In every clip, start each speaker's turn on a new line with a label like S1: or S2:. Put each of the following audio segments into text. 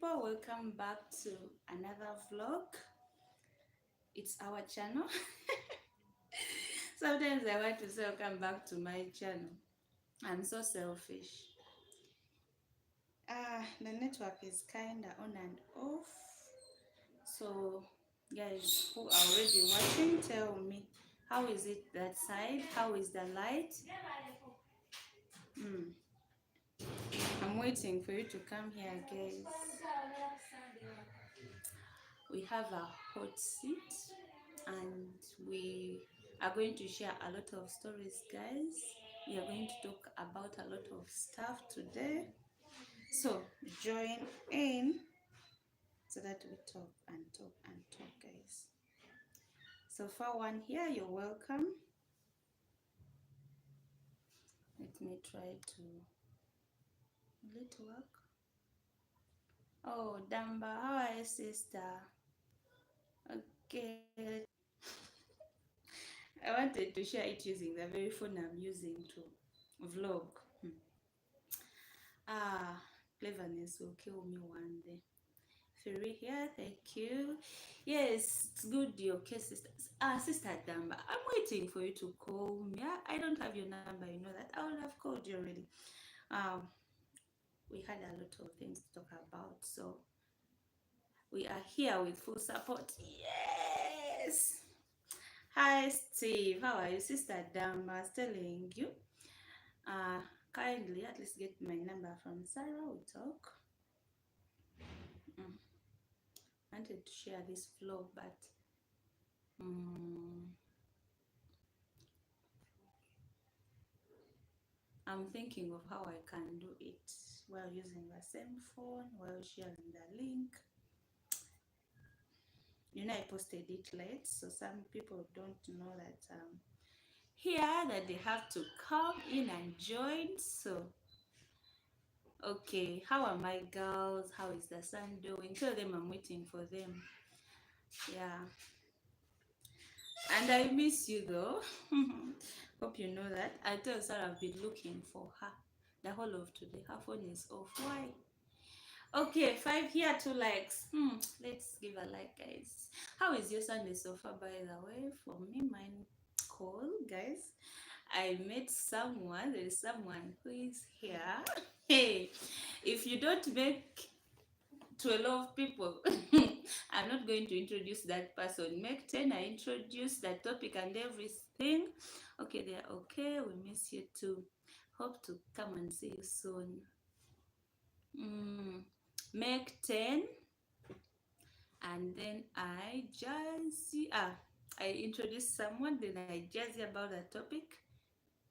S1: people, welcome back to another vlog. It's our channel. Sometimes I want to say welcome back to my channel. I'm so selfish. The network is kinda on and off. So guys who are already watching, tell me, how is it that side? How is the light? I'm waiting for you to come here, guys. We have a hot seat and we are going to share a lot of stories, guys. We are going to talk about a lot of stuff today, so join in so that we talk and talk and talk, guys. So for one here, you're welcome. Let me try to let it work. Oh, Damba, how are you, sister? Okay. I wanted to share it using the very phone I'm using to vlog. Cleverness will kill me one day. Fury here, thank you. Yes, it's good you're okay, sister. Sister Damba, I'm waiting for you to call me. I don't have your number, you know that. I would have called you already. We had a lot of things to talk about, so we are here with full support. Yes. Hi, Steve. How are you, sister Damba? I was telling you. Kindly at least get my number from Sarah. We talk. I wanted to share this vlog, but I'm thinking of how I can do it while using the same phone, while sharing the link. You know, I posted it late, so some people don't know that here that they have to come in and join. So okay, how are my girls? How is the son doing? Tell them I'm waiting for them. Yeah, and I miss you though. Hope you know that. I tell Sarah I've been looking for her the whole of today. Her phone is off. Why? Okay, 5 here, 2 likes. Let's give a like, guys. How is your Sunday so far, by the way? For me, mine cool, guys. I met someone. There is someone who is here. Hey, if you don't make 12 people, I'm not going to introduce that person. Make 10, I introduce that topic and everything. Okay, they are okay. We miss you too. Hope to come and see you soon. Make 10, and then I introduce someone, then I jazzy about the topic.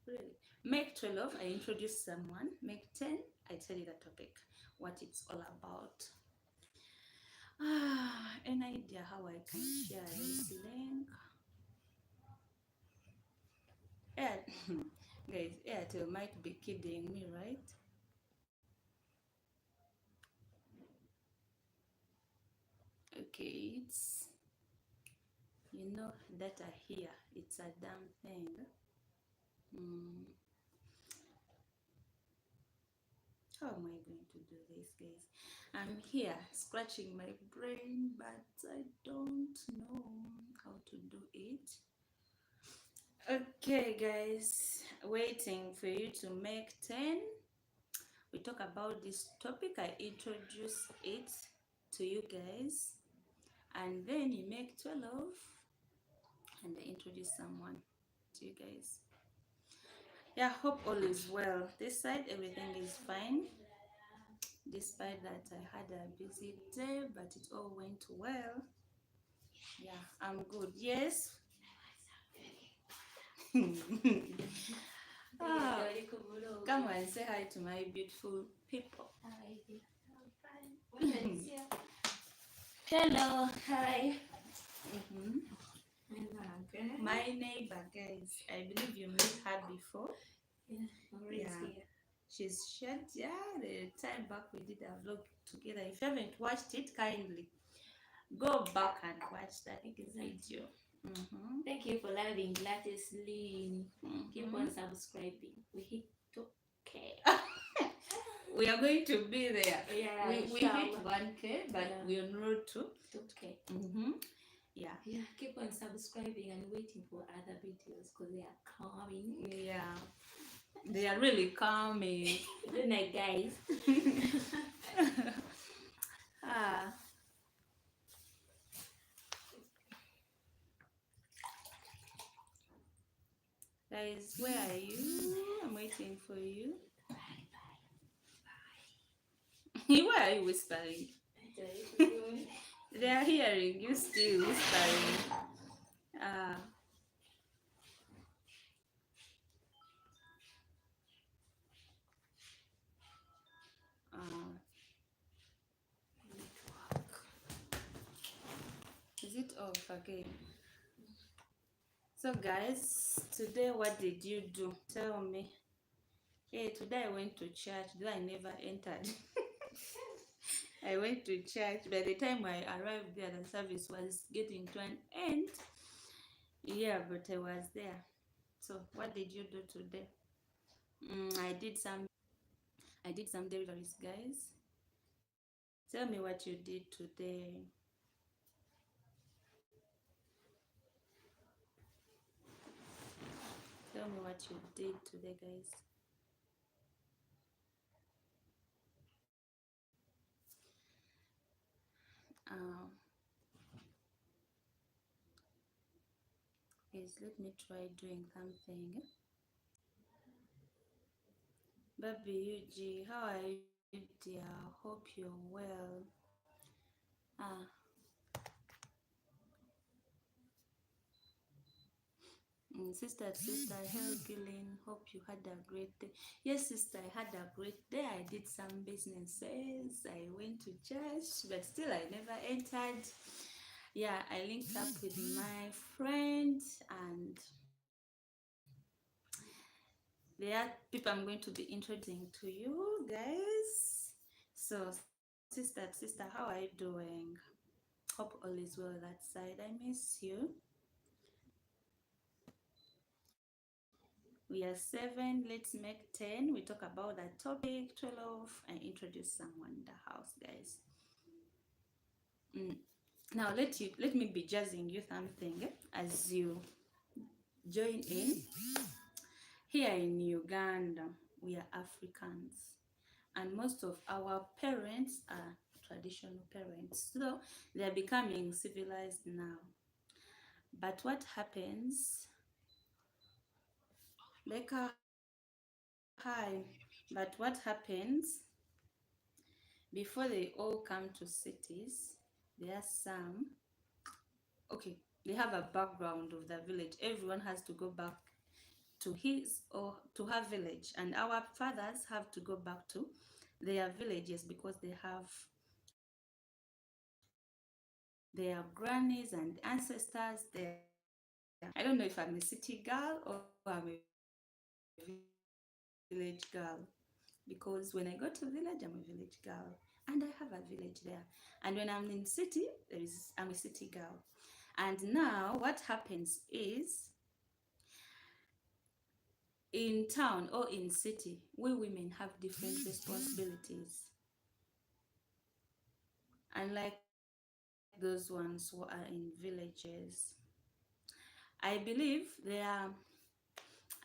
S1: Really. Make 12, I introduce someone. Make 10, I tell you the topic, what it's all about. An idea how I can share this link? Yeah, guys, Airtel might be kidding me, right? Okay, it's, you know, data here, it's a damn thing. How am I going to do this, guys? I'm here scratching my brain, but I don't know how to do it. Okay, guys, waiting for you to make 10. We talk about this topic. I introduce it to you guys, and then you make 12, and I introduce someone to you guys. Yeah, hope all is well. This side, everything is fine. Despite that, I had a busy day, but it all went well. Yeah, I'm good. Yes. Come and say hi to my beautiful people.
S2: Hello, hi.
S1: My neighbor, guys. I believe you met her before.
S2: Yeah.
S1: She's shared, the time back we did a vlog together. If you haven't watched it, kindly go back and watch that video.
S2: Thank you for loving Latest Lean. Keep on subscribing. We hit 2K.
S1: We are going to be there.
S2: Yeah,
S1: We hit
S2: inshallah.
S1: 1K, but
S2: Yeah.
S1: we're en route to.
S2: Okay.
S1: Yeah.
S2: Yeah, keep on subscribing and waiting for other videos because they are coming.
S1: Yeah. They are really coming.
S2: Good night, guys.
S1: Ah. Guys, where are you? I'm waiting for you. Why are you whispering? They are hearing you still whispering. Ah. Ah. Is it off again? So guys, today what did you do? Tell me. Hey, today I went to church, though I never entered. I went to church. By the time I arrived there, the service was getting to an end. Yeah, but I was there. So what did you do today? I did some deliveries, guys. Tell me what you did today. Tell me what you did today, guys. Um, Guys, let me try doing something. Baby UG, how are you, dear? Hope you're well. Ah, sister, hello, Gillian. Hope you had a great day. Yes, sister, I had a great day. I did some businesses. I went to church, but still, I never entered. Yeah, I linked up with my friend, and there are people I'm going to be introducing to you guys. So, sister, how are you doing? Hope all is well that side. I miss you. We are 7, let's make 10. We talk about that topic. 12, and introduce someone in the house, guys. Now let me be jazzing you something as you join in. Here in Uganda, we are Africans, and most of our parents are traditional parents, so they are becoming civilized now. But what happens? Like hi. But what happens before they all come to cities? There are some, okay, they have a background of the village. Everyone has to go back to his or to her village, and our fathers have to go back to their villages because they have their grannies and ancestors there. I don't know if I'm a city girl or I'm a village girl, because when I go to village, I'm a village girl and I have a village there. And when I'm in city, I'm a city girl. And now what happens is, in town or in city, we women have different responsibilities. Unlike those ones who are in villages, I believe their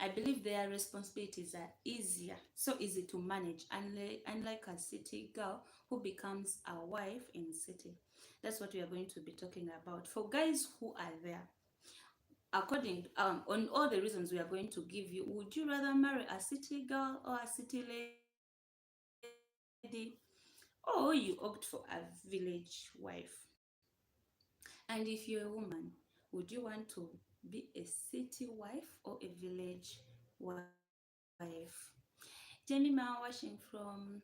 S1: I believe their responsibilities are easier, so easy to manage, unlike a city girl who becomes a wife in city. That's what we are going to be talking about. For guys who are there, according on all the reasons we are going to give you, would you rather marry a city girl or a city lady, or you opt for a village wife? And if you're a woman, would you want to be a city wife or a village wife? Jemima watching from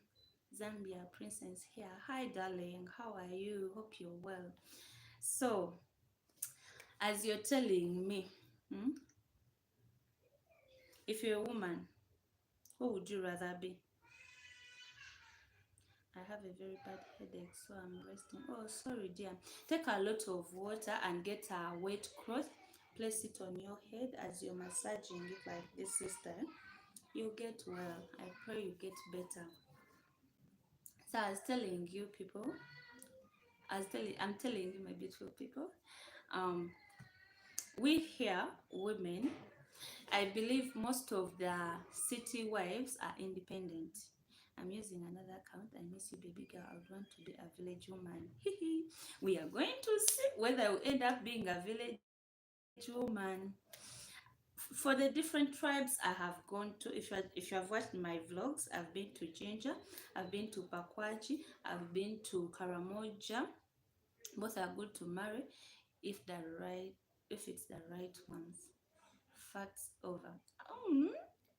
S1: Zambia, Princess here. Hi, darling. How are you? Hope you're well. So, as you're telling me, hmm, if you're a woman, who would you rather be? I have a very bad headache, so I'm resting. Oh, sorry, dear. Take a lot of water and get a wet cloth. Place it on your head as you're massaging it like this, sister. You'll get well. I pray you get better. So I was telling you people, I'm telling you, my beautiful people, um, we here, women, I believe most of the city wives are independent. I'm using another account. I miss you, baby girl. I would want to be a village woman. We are going to see whether we end up being a village woman. For the different tribes I have gone to, if you have watched my vlogs, I've been to Jinja, I've been to Pakwaji, I've been to Karamoja. Both are good to marry if the right if it's the right ones. Facts over. Um,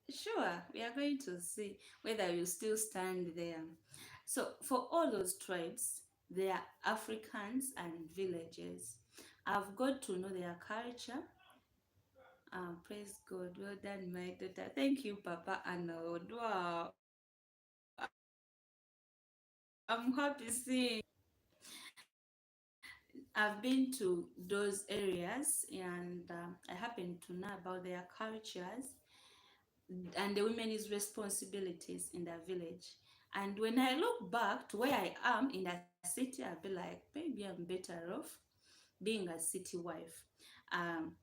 S1: sure, we are going to see whether you still stand there. So for all those tribes, they are Africans and villages. I've got to know their culture. Praise God. Well done, my daughter. Thank you, Papa Arnold. Wow. I'm happy seeing. I've been to those areas and I happen to know about their cultures and the women's responsibilities in the village. And when I look back to where I am in the city, I'll be like, maybe I'm better off being a city wife. Um,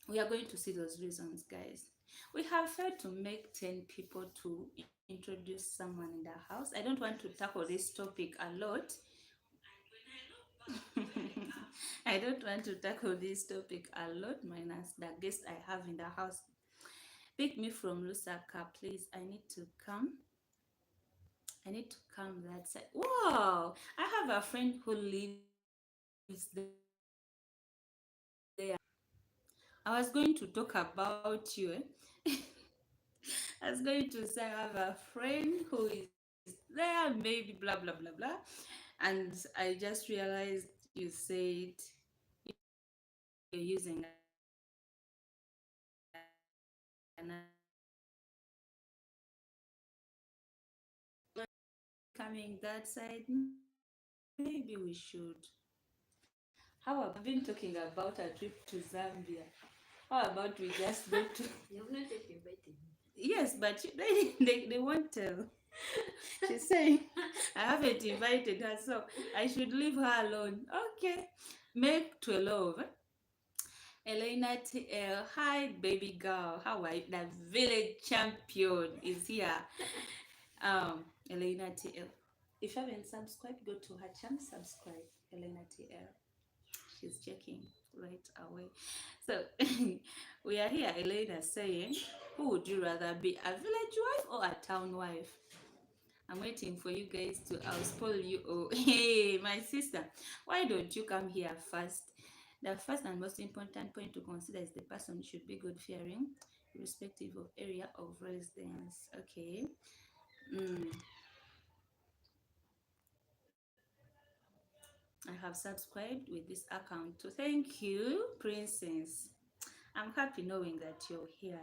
S1: we are going to see those reasons, guys. We have failed to make 10 people to introduce someone in the house. I don't want to tackle this topic a lot. I don't want to tackle this topic a lot, minus the guest I have in the house. Pick me from Lusaka, please. I need to come that side. Wow! I have a friend who lives there. I was going to talk about you. I was going to say I have a friend who is there, maybe blah blah blah blah. And I just realized you said you're using another account. Coming that side, maybe we should. How about I've been talking about a trip to Zambia? How about we just go to?
S2: You have not yet invited me.
S1: Yes, but they won't tell. She's saying I haven't invited her, so I should leave her alone. Okay, make 12. Elena TL, hi baby girl, how are you? The village champion is here. Elena TL. If you haven't subscribed, go to her channel, subscribe. Elena TL. She's checking right away. So we are here, Elena saying, who would you rather be, a village wife or a town wife? I'm waiting for you guys to I'll spoil you. Oh, hey, my sister, why don't you come here first? The first and most important point to consider is the person should be God fearing, irrespective of area of residence. Okay. Mm, I have subscribed with this account. So thank you, Princess. I'm happy knowing that you're here.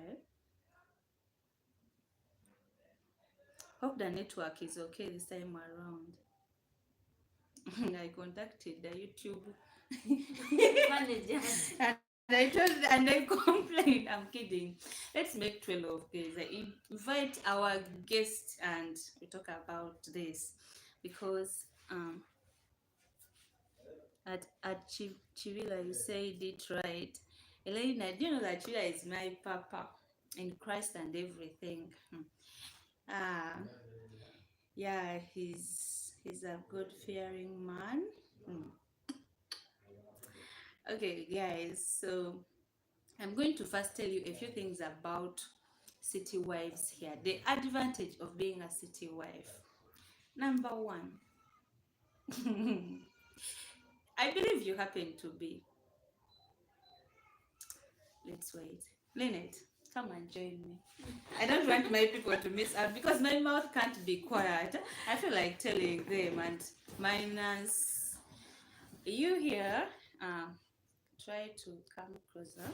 S1: Hope the network is okay this time around. I contacted the YouTube
S2: Managers.
S1: and I complained. I'm kidding. Let's make 12 guys. I invite our guest and we talk about this because at Chivila you said it right. Elena, do you know that Chivila is my papa in Christ and everything? Ah, yeah, he's a God fearing man. Hmm. Okay, guys, so I'm going to first tell you a few things about city wives here. The advantage of being a city wife. Number one, I believe you happen to be. Let's wait. Lynette, come and join me. I don't want my people to miss out because my mouth can't be quiet. I feel like telling them and minus you here. Try to come closer.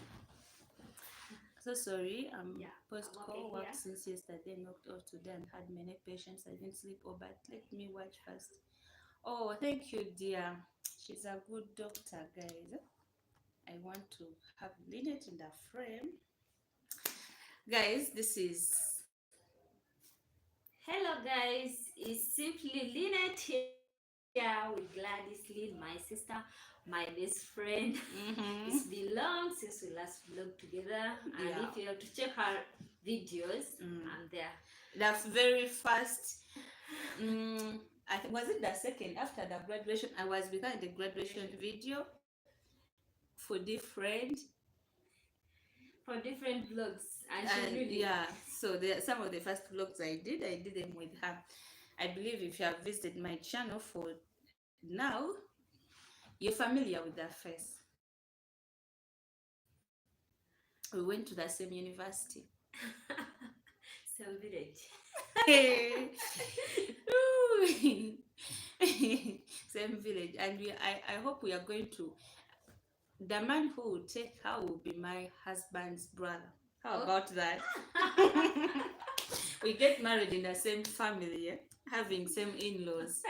S1: So sorry,
S2: Yeah,
S1: post
S2: I'm
S1: call
S2: okay
S1: work
S2: here.
S1: since yesterday, knocked off today and had many patients. I didn't sleep over, but let me watch first. Oh, thank you, dear. She's a good doctor, guys. I want to have Lynette in the frame. Guys, this is
S2: Hello guys, it's simply Lynette here with Gladys Lynn, my sister, my best friend. It's
S1: Mm-hmm.
S2: been long since we last vlogged together, and if you
S1: Yeah.
S2: have to check her videos,
S1: Mm.
S2: I'm there.
S1: The very first, I think, was it the second after the graduation? I was behind the graduation video for different,
S2: For different vlogs, and she's
S1: and
S2: really
S1: yeah. So some of the first vlogs I did them with her. I believe if you have visited my channel for now, you're familiar with that face. We went to the same university.
S2: some village.
S1: Same village, and I hope we are going to. The man who will take her will be my husband's brother. How
S2: Oh.
S1: about that? We get married in the same family, yeah? Having same in-laws.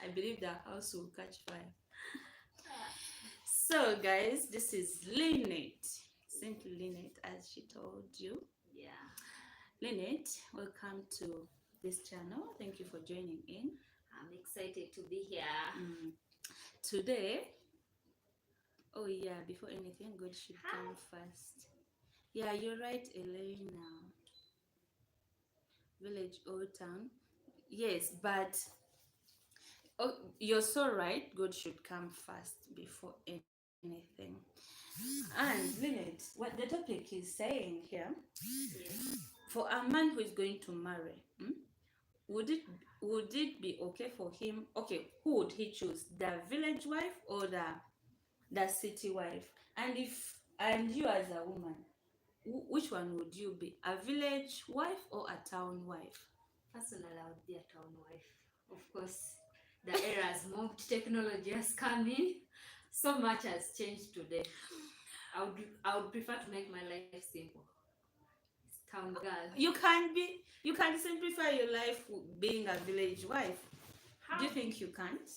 S1: I believe the house will catch fire. So, guys, this is Lynette. Simply Lynette, as she told you.
S2: Yeah,
S1: Lynette, welcome to this channel. Thank you for joining in.
S2: I'm excited to be here.
S1: Today, oh yeah, before anything, God should come first. Yeah, you're right, Elena. Village or town. Yes, but oh, you're so right. God should come first before anything. And Lynette, what the topic is saying here,
S2: Yes.
S1: for a man who is going to marry, would it would it be okay for him? Okay, who would he choose? The village wife or the city wife? And you as a woman, which one would you be? A village wife or a town wife?
S2: Personally, I would be a town wife. Of course, the era has moved, technology has come in, so much has changed today. I would prefer to make my life simple. It's town girl.
S1: You can simplify your life being a village wife. Do
S2: How?
S1: you think you can't?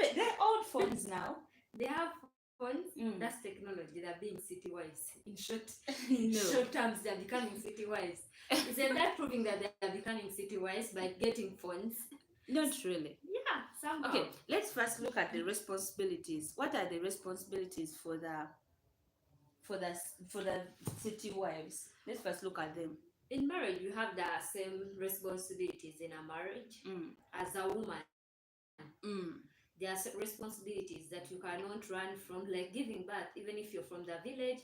S1: Even they're old phones now.
S2: They have phones. That's technology. They're being city wise. In
S1: No.
S2: short terms, they're becoming city wise. Isn't that proving that they're becoming city wise by getting phones?
S1: Not really.
S2: Yeah, somehow.
S1: Okay, let's first look at the responsibilities. What are the responsibilities for the for the city wives? Let's first look at them.
S2: In marriage, you have the same responsibilities in a marriage. As a woman, there are responsibilities that you cannot run from, like giving birth, even if you're from the village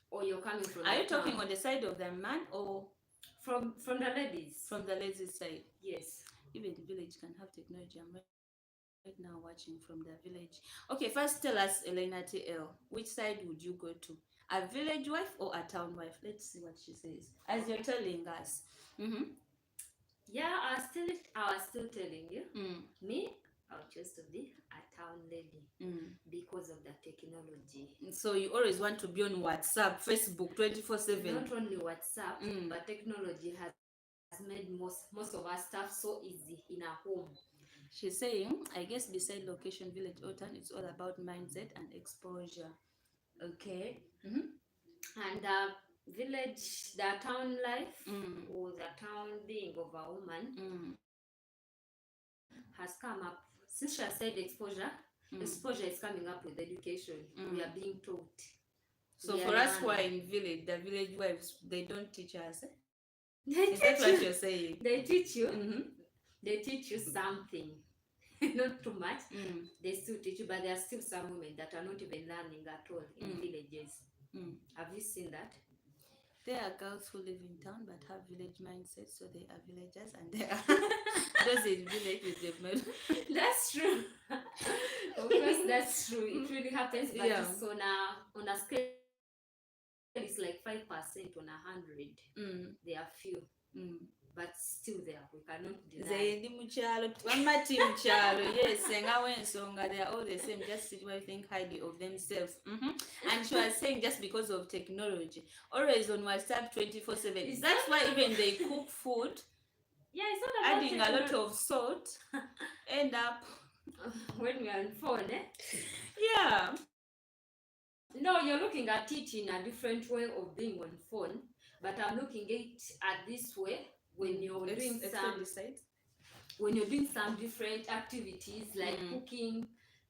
S2: or you're coming from the
S1: Are you
S2: town.
S1: talking on the side of the man or
S2: From the ladies?
S1: from the ladies' side?
S2: Yes.
S1: Even the village can have technology. I'm right now watching from the village. Okay, first tell us, Elena TL, which side would you go to? A village wife or a town wife? Let's see what she says. As you're telling us.
S2: Yeah, I was still telling you. Me, I'll choose to be a town lady because of the technology.
S1: So you always want to be on WhatsApp, Facebook 24/7.
S2: Not only WhatsApp, but technology has made most of our stuff so easy in our home.
S1: She's saying, I guess beside location, village or town, it's all about mindset and exposure. Okay.
S2: And the town life, or the town being of a woman has come up. Since she has said exposure is coming up with education. We are being taught.
S1: So for us who are in village, the village wives, they don't teach us. Is that what you're saying?
S2: They teach you. They teach you something. Not too much. They still teach you, but there are still some women that are not even learning at all in villages. Have you seen that?
S1: There are girls who live in town but have village mindset, so they are villagers, and there are those in village with the men.
S2: That's true. Of course, that's true. It really happens, but it's on a scale. It's like 5% on 100. There are few. But still there, we cannot deny.
S1: Yes, they are all the same, just sit where think highly of themselves. And she was saying just because of technology, always on WhatsApp 24/7. That's why even they cook food,
S2: it's not about
S1: adding a lot of salt, end up
S2: when we are on phone.
S1: Yeah.
S2: No, you're looking at it in a different way of being on phone, but I'm looking at this way. when you're doing some different activities like cooking,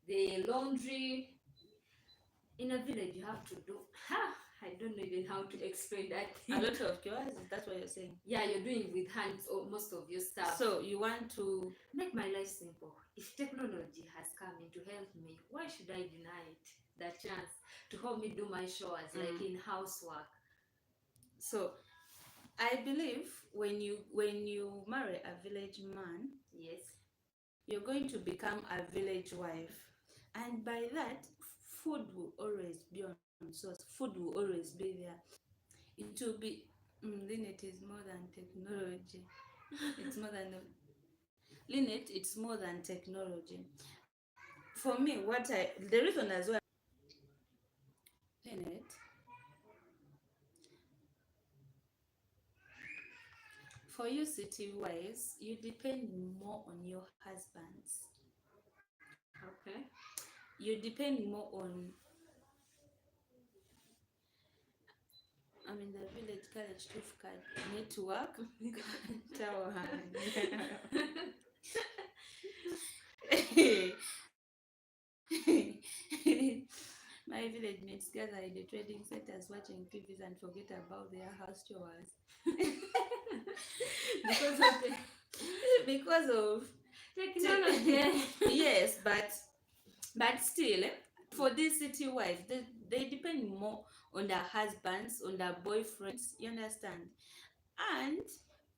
S2: the laundry. In a village, you have to do. I don't know even how to explain that thing.
S1: A lot of chores, that's what you're saying.
S2: Yeah, you're doing with hands or most of your stuff.
S1: So you want to
S2: make my life simple. If technology has come in to help me, why should I deny it that chance to help me do my chores like in housework?
S1: So I believe when you marry a village man,
S2: yes,
S1: you're going to become a village wife, and by that, food will always be on source. Food will always be there. It will be. Then it is more than technology. It's more than Lynette, it's more than technology. For me, the reason as well, Lynette, for you city wise, you depend more on your husbands.
S2: Okay.
S1: You depend more on, I mean, the village college card network. My village mates gather in the trading centers watching TVs and forget about their house chores. because of
S2: technology.
S1: Yes, but still, for these city wives, they depend more on their husbands, on their boyfriends, you understand? And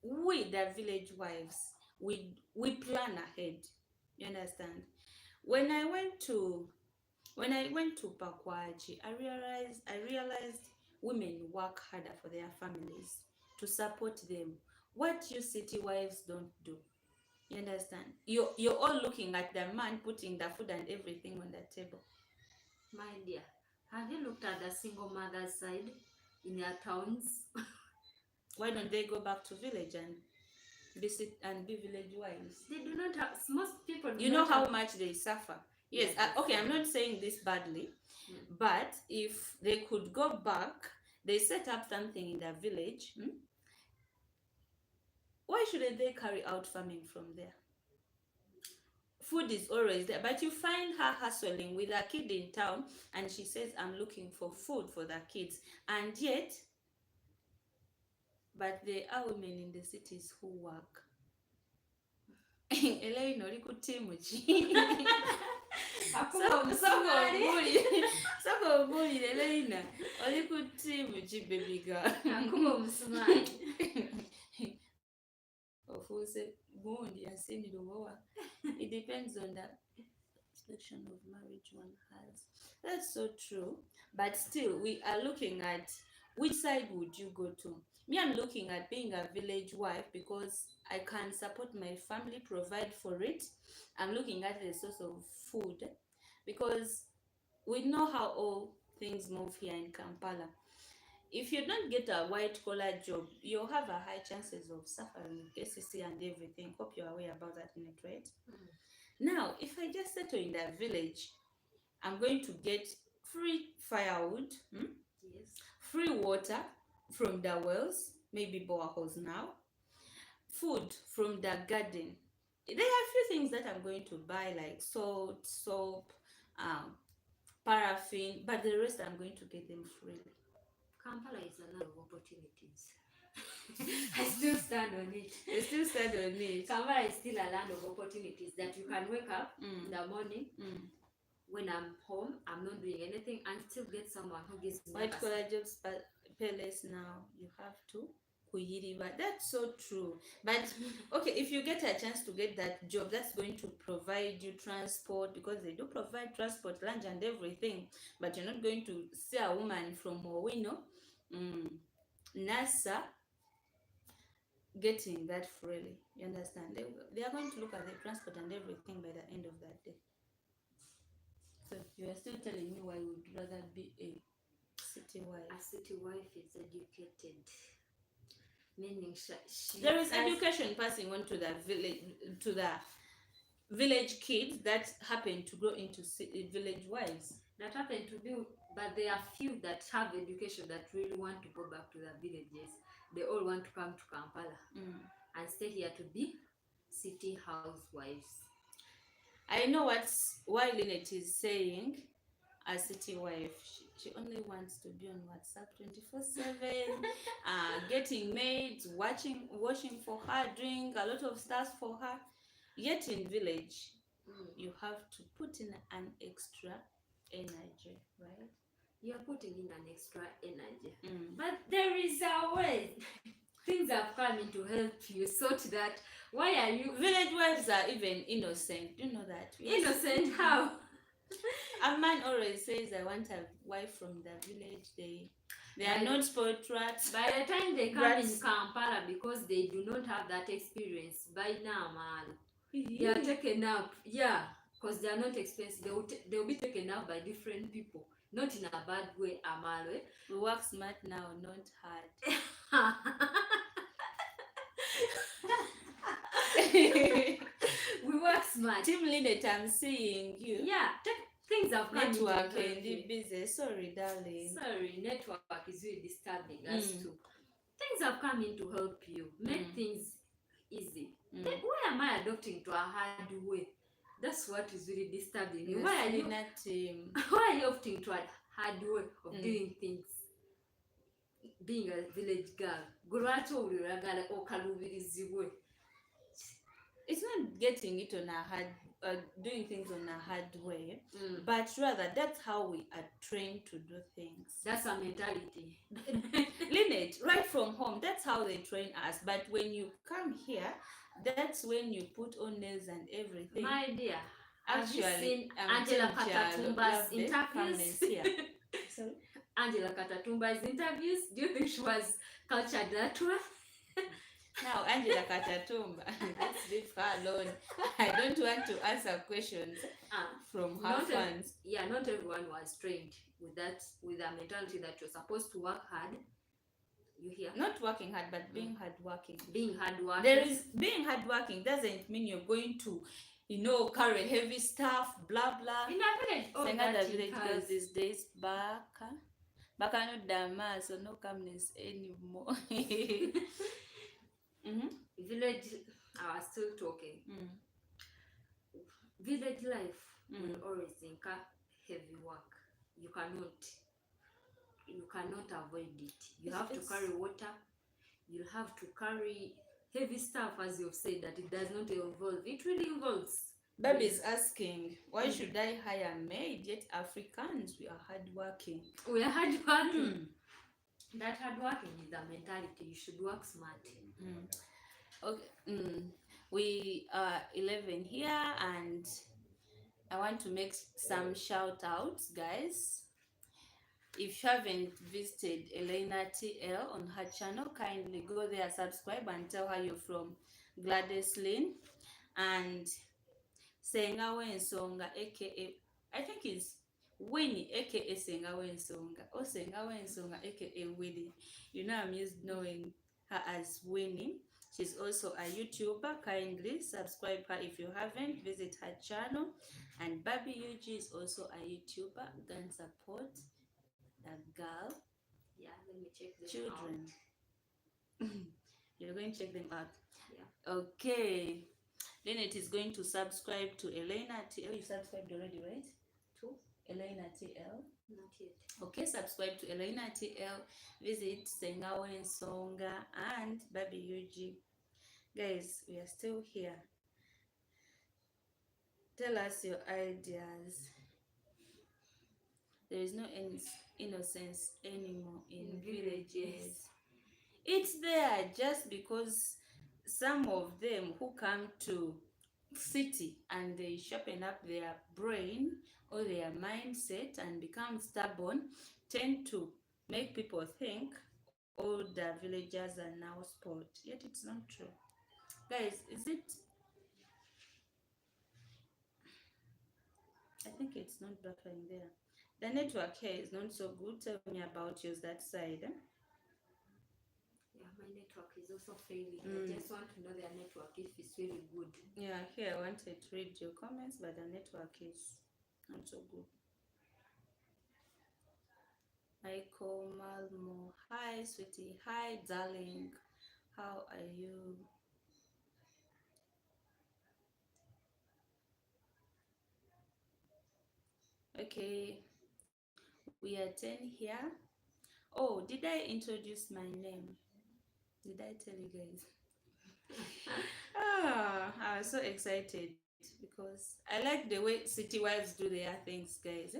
S1: we, the village wives, we plan ahead, you understand? When I went to Pakwaji, I realized women work harder for their families to support them. What you city wives don't do. You understand? You're all looking at the man putting the food and everything on the table.
S2: My dear, have you looked at the single mother side in your towns?
S1: Why don't they go back to village and be village wives?
S2: They do not have. Most people.
S1: You know how much they suffer. Yes. Okay. I'm not saying this badly, but if they could go back, they set up something in their village. Why shouldn't they carry out farming from there? Food is always there, but you find her hustling with a kid in town, and she says, "I'm looking for food for the kids," and yet. But there are women in the cities who work. Elaine, oli ku timu ki? Soko obuulire Elaine, oli ku timu ki baby girl?
S2: Akuba omusumaali.
S1: Ofuuse gundi asinira owowa. It depends on the selection of marriage one has. That's so true. But still, we are looking at which side would you go to? Me, I'm looking at being a village wife because I can support my family, provide for it. I'm looking at the source of food because we know how all things move here in Kampala. If you don't get a white collar job, you'll have a high chances of suffering with KCC and everything. Hope you're aware about that, right? Now, if I just settle in the village, I'm going to get free firewood,
S2: Yes.
S1: free water from the wells, maybe boreholes now, food from the garden. There are a few things that I'm going to buy like salt, soap, paraffin, but the rest I'm going to get them freely.
S2: Kampala is a land of opportunities. I still stand on it.
S1: I still stand on it.
S2: Kampala is still a land of opportunities that you can wake up in the morning. When I'm home, I'm not doing anything and still get someone who gives me
S1: white collar jobs, but pay less now. You have to. But that's so true. But okay, if you get a chance to get that job, that's going to provide you transport because they do provide transport, lunch, and everything. But you're not going to see a woman from Owino, NASA, getting that freely. You understand? They are going to look at the transport and everything by the end of that day. So you are still telling me why you would rather be a city wife.
S2: A city wife is educated. Meaning
S1: there is education passing on to the village kids that happen to grow into village wives.
S2: That happen to be, but there are few that have education that really want to go back to their villages. They all want to come to Kampala. and stay here to be city housewives.
S1: I know why Lynette is saying a city wife. She only wants to be on WhatsApp 24/7, getting maids, washing for her, doing a lot of stuff for her. Yet in village, you have to put in an extra energy, right?
S2: You're putting in an extra energy. But there is a way. Things have come in to help you sort that. Why are you...
S1: Village wives are even innocent. Do you know that?
S2: Innocent how?
S1: A man always says, I want a wife from the village. They are not spoiled rats.
S2: By the time they come in Kampala, because they do not have that experience, by now, man, they are taken up. Yeah, because they are not expensive. They will be taken up by different people. Not in a bad way, Amalo.
S1: We work smart now, not hard.
S2: We work smart.
S1: Team Lynette, I'm seeing you.
S2: Yeah, things have come
S1: network and busy. Sorry, darling.
S2: Sorry, network is really disturbing us too. Things have come in to help you, make things easy. Then why am I adopting to a hard way? That's what is really disturbing you. Why are you opting to a hard way of doing things? Being a village girl,
S1: it's not getting it on a hard, doing things on a hard way, but rather that's how we are trained to do things.
S2: That's our mentality.
S1: Lynette, right from home, that's how they train us. But when you come here, that's when you put on nails and everything.
S2: My dear,
S1: actually,
S2: have you seen Angela Katatumba's interviews?
S1: Sorry?
S2: Angela Katatumba's interviews, do you think she was cultured that way?
S1: Now, Angela Katatumba, let's leave her alone. I don't want to answer questions from her fans.
S2: Yeah, not everyone was trained with that, with a mentality that you're supposed to work hard. You hear?
S1: Not working hard, but being hardworking.
S2: Being hardworking.
S1: There is being hardworking doesn't mean you're going to, carry heavy stuff, blah blah.
S2: In a village,
S1: village girls these days, baka no dama, so no calmness anymore.
S2: Village, I was still talking. Village life will always incur heavy work. You cannot avoid it. You have to carry water. You have to carry heavy stuff, as you've said, that it does not involve. It really involves.
S1: Baby's asking, why should I hire a maid? Yet Africans, we are hardworking.
S2: We are hardworking. That hardworking is the mentality. You should work smart.
S1: Okay. We are 11 here, and I want to make some shout outs, guys. If you haven't visited Elena TL on her channel, kindly go there, subscribe, and tell her you're from Gladys Lynn. And Sengawe Nsonga, aka, I think it's Winnie, aka Sengawe Nsonga, or Sengawe Nsonga, aka Winnie. I'm used knowing her as Winnie. She's also a YouTuber. Kindly subscribe her if you haven't. Visit her channel. And Baby UG is also a YouTuber. Go and support that girl.
S2: Yeah, let me check them
S1: children
S2: out.
S1: You're going to check them out.
S2: Yeah.
S1: Okay. Lynette is going to subscribe to Elena TL. You subscribed already, right?
S2: To
S1: Elena TL.
S2: Not yet.
S1: Okay, subscribe to Elena TL. Visit Sengawe Nsonga and Baby UG. Guys, we are still here. Tell us your ideas. There is no innocence anymore in villages. It's there just because some of them who come to city and they sharpen up their brain or their mindset and become stubborn tend to make people think all the villagers are now spoiled. Yet it's not true. Guys, is it? I think it's not buffering there. The network here is not so good. Tell me about yours that side.
S2: Yeah, my network is also failing. I just want to know their network if it's really good.
S1: Yeah, here I wanted to read your comments, but the network is not so good. Michael Malmo, hi sweetie, hi darling, how are you? Okay, we are 10 here. Oh, did I introduce my name? Did I tell you guys? I was so excited because I like the way city wives do their things, guys.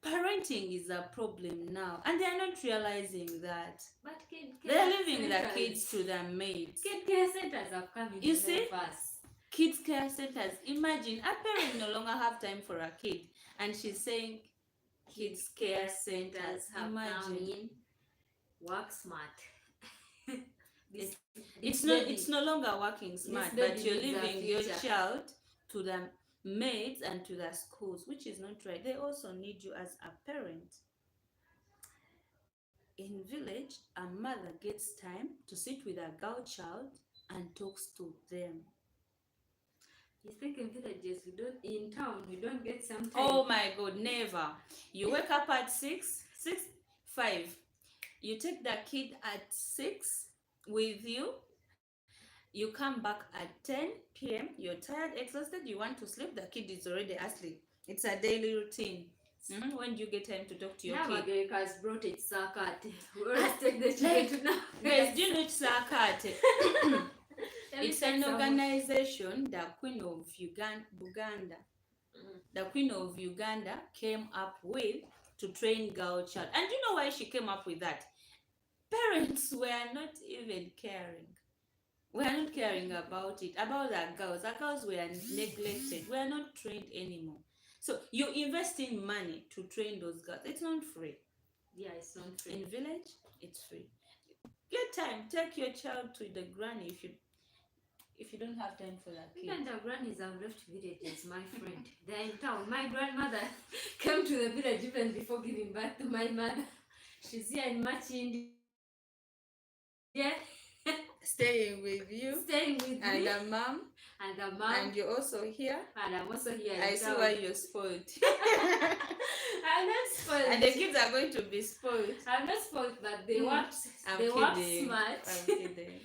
S1: Parenting is a problem now, and they are not realizing that.
S2: But
S1: They are leaving their kids to their maids.
S2: Kid care centers have come in
S1: You
S2: to
S1: see?
S2: help us.
S1: Kids care centers. Imagine a parent no longer have time for a kid, and she's saying kids care centers.
S2: have come
S1: Imagine.
S2: in. Work smart.
S1: It's no longer working smart, but you're leaving your child to the maids and to the schools, which is not right. They also need you as a parent. In village, a mother gets time to sit with a girl child and talks to them.
S2: You think in villages in town we don't get some time?
S1: Oh my God, never. You wake up at 5. You take the kid at 6 with you. You come back at 10 p.m. You're tired, exhausted, you want to sleep. The kid is already asleep. It's a daily routine. When do you get time to talk to your kid?
S2: America has brought its Sakat. Let's take the children to now.
S1: Guys, do you know it's Sakat? It's an organization, the Queen of Uganda. The Queen of Uganda came up with to train girl child. And you know why she came up with that? Parents were not even caring. We are not caring about it, about our girls. Our girls were neglected. We are not trained anymore. So you invest in money to train those girls. It's not free.
S2: Yeah, it's not free.
S1: In village, it's free. Get time. Take your child to the granny if you don't have time for that kid.
S2: Even the grannies have left villages, my friend. They're in town. My grandmother came to the village even before giving birth to my mother. She's here in Machindi. Yeah.
S1: Staying with you. And the mom.
S2: And the mom.
S1: And you're also here.
S2: And I'm also here.
S1: I see why you're spoiled.
S2: I'm not spoiled.
S1: And the kids are going to be spoiled.
S2: I'm not spoiled, but they work smart.
S1: I'm kidding.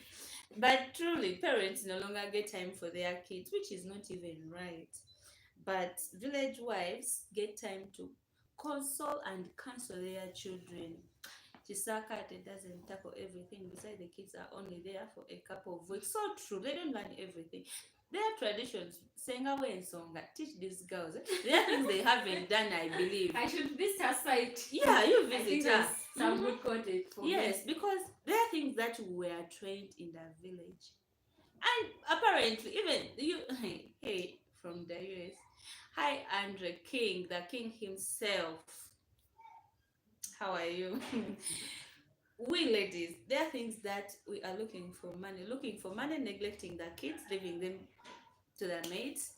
S1: But truly, parents no longer get time for their kids, which is not even right. But village wives get time to console and counsel their children. Chisakate doesn't tackle everything. Besides, the kids are only there for a couple of weeks. So true. They don't learn everything. Their traditions, Sengawe and Songa, teach these girls. There are things they haven't done, I believe.
S2: I should visit her site.
S1: Yeah, you visit her.
S2: Some good content for me.
S1: Yes, because there are things that we were trained in the village. And apparently, even you, hey, from the US. Hi, Andre King, the king himself. How are you? We ladies, there are things that we are looking for money, neglecting the kids, leaving them to their mates,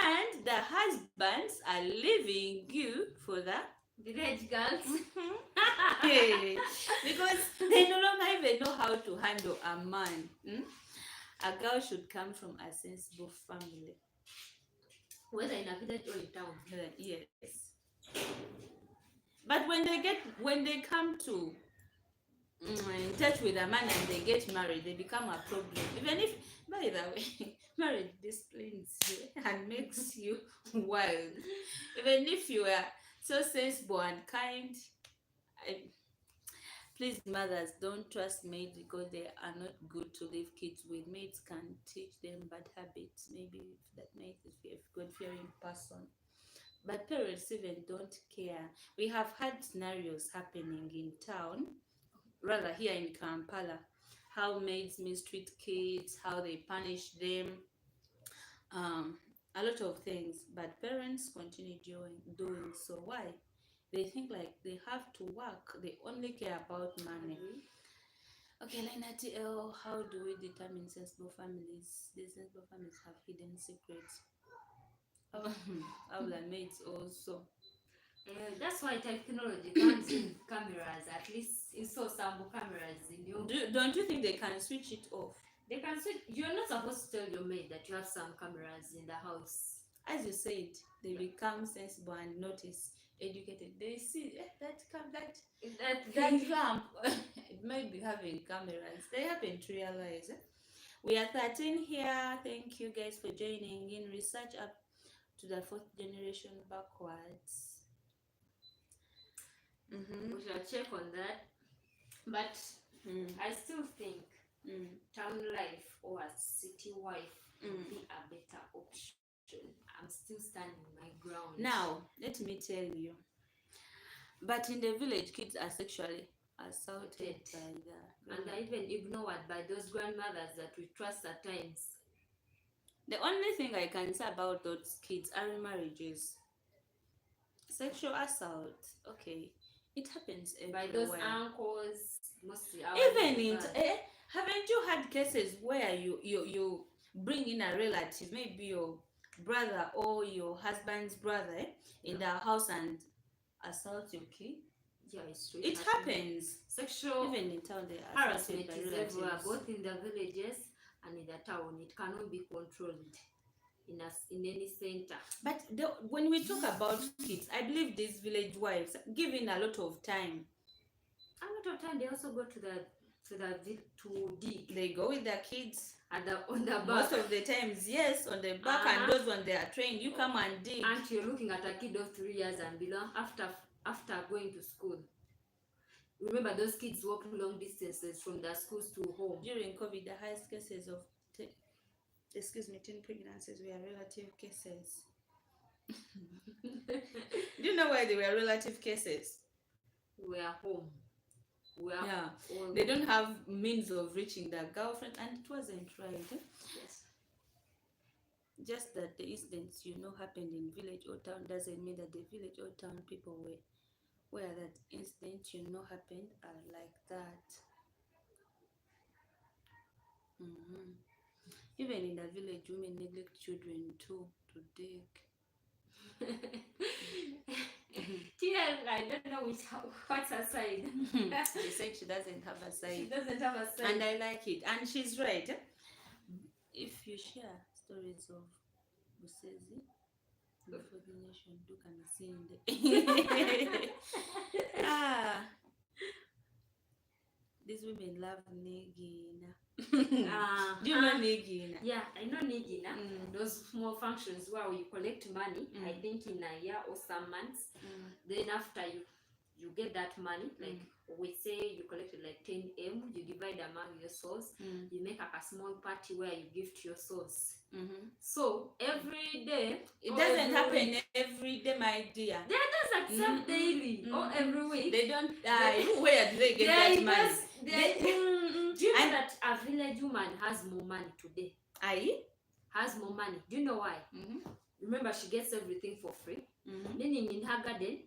S1: and the husbands are leaving you for the
S2: village girls.
S1: Hey, because they no longer even know how to handle a man. A girl should come from a sensible family.
S2: Whether in a village or in town.
S1: Yes. But when they come to in touch with a man and they get married, they become a problem. Even if, by the way, marriage disciplines you and makes you wild. Even if you are so sensible and kind, please, mothers, don't trust maids because they are not good to leave kids with. Maids can teach them bad habits. Maybe if that maid is a God-fearing person. But parents even don't care. We have had scenarios happening in town, rather here in Kampala, how maids mistreat kids, how they punish them, a lot of things. But parents continue doing so. Why? They think like they have to work. They only care about money. Okay, Lena TL, how do we determine sensible families? These sensible families have hidden secrets. Our maids also.
S2: That's why technology comes in cameras. At least install some cameras in your.
S1: Don't you think they can switch it off?
S2: They can switch. You're not supposed to tell your maid that you have some cameras in the house.
S1: As you said, they become sensible and notice, educated. They see that lamp it might be having cameras. They haven't realized. We are 13 here. Thank you guys for joining in. Research up to the fourth generation backwards.
S2: We shall check on that. But I still think town life or a city life would be a better option. I'm still standing my ground.
S1: Now, let me tell you. But in the village, kids are sexually assaulted by the...
S2: And are even ignored by those grandmothers that we trust at times.
S1: The only thing I can say about those kids are marriages. Sexual assault, okay, it happens everywhere.
S2: By those uncles, mostly.
S1: Even in haven't you had cases where you bring in a relative, maybe your brother or your husband's brother, in the house and assault your kid?
S2: Yeah, it's true.
S1: It happens.
S2: Sexual
S1: even in town, they are
S2: harassment is everywhere, both in the villages and in the town. It cannot be controlled in any center.
S1: But when we talk about kids, I believe these village wives given a lot of time.
S2: A lot of time, they also go to dig.
S1: They go with their kids
S2: on the back.
S1: Most of the times, yes, on the back, and those when they are trained, you come and dig.
S2: And you're looking at a kid of 3 years and below after going to school. Remember, those kids walk long distances from their schools to home.
S1: During COVID, the highest cases of teen pregnancies were relative cases. Do you know why they were relative cases?
S2: We are home.
S1: They don't have means of reaching their girlfriend, and it wasn't right.
S2: Yes.
S1: Just that the incidents happened in village or town doesn't mean that the village or town people where that incident happened are like that. Even in the village, women neglect children too to dig.
S2: I don't know what's her side.
S1: She said she doesn't have a side.
S2: She doesn't have a side.
S1: And I like it. And she's right. If you share stories of Busezi before the nation, do can see in the these women love Nigina. Do you know Nigina?
S2: Yeah, I know Nigina. Those small functions where you collect money, I think in a year or some months. Then after you get that money, like we say you collected like 10M, you divide among your souls, you make like a small party where you gift your souls. So every day,
S1: it doesn't happen every day, my dear.
S2: They just accept daily or every week.
S1: They don't. Where do they get that money?
S2: Do you know that a village woman has more money today? Has more money. Do you know why? Remember, she gets everything for free. Meaning in her garden,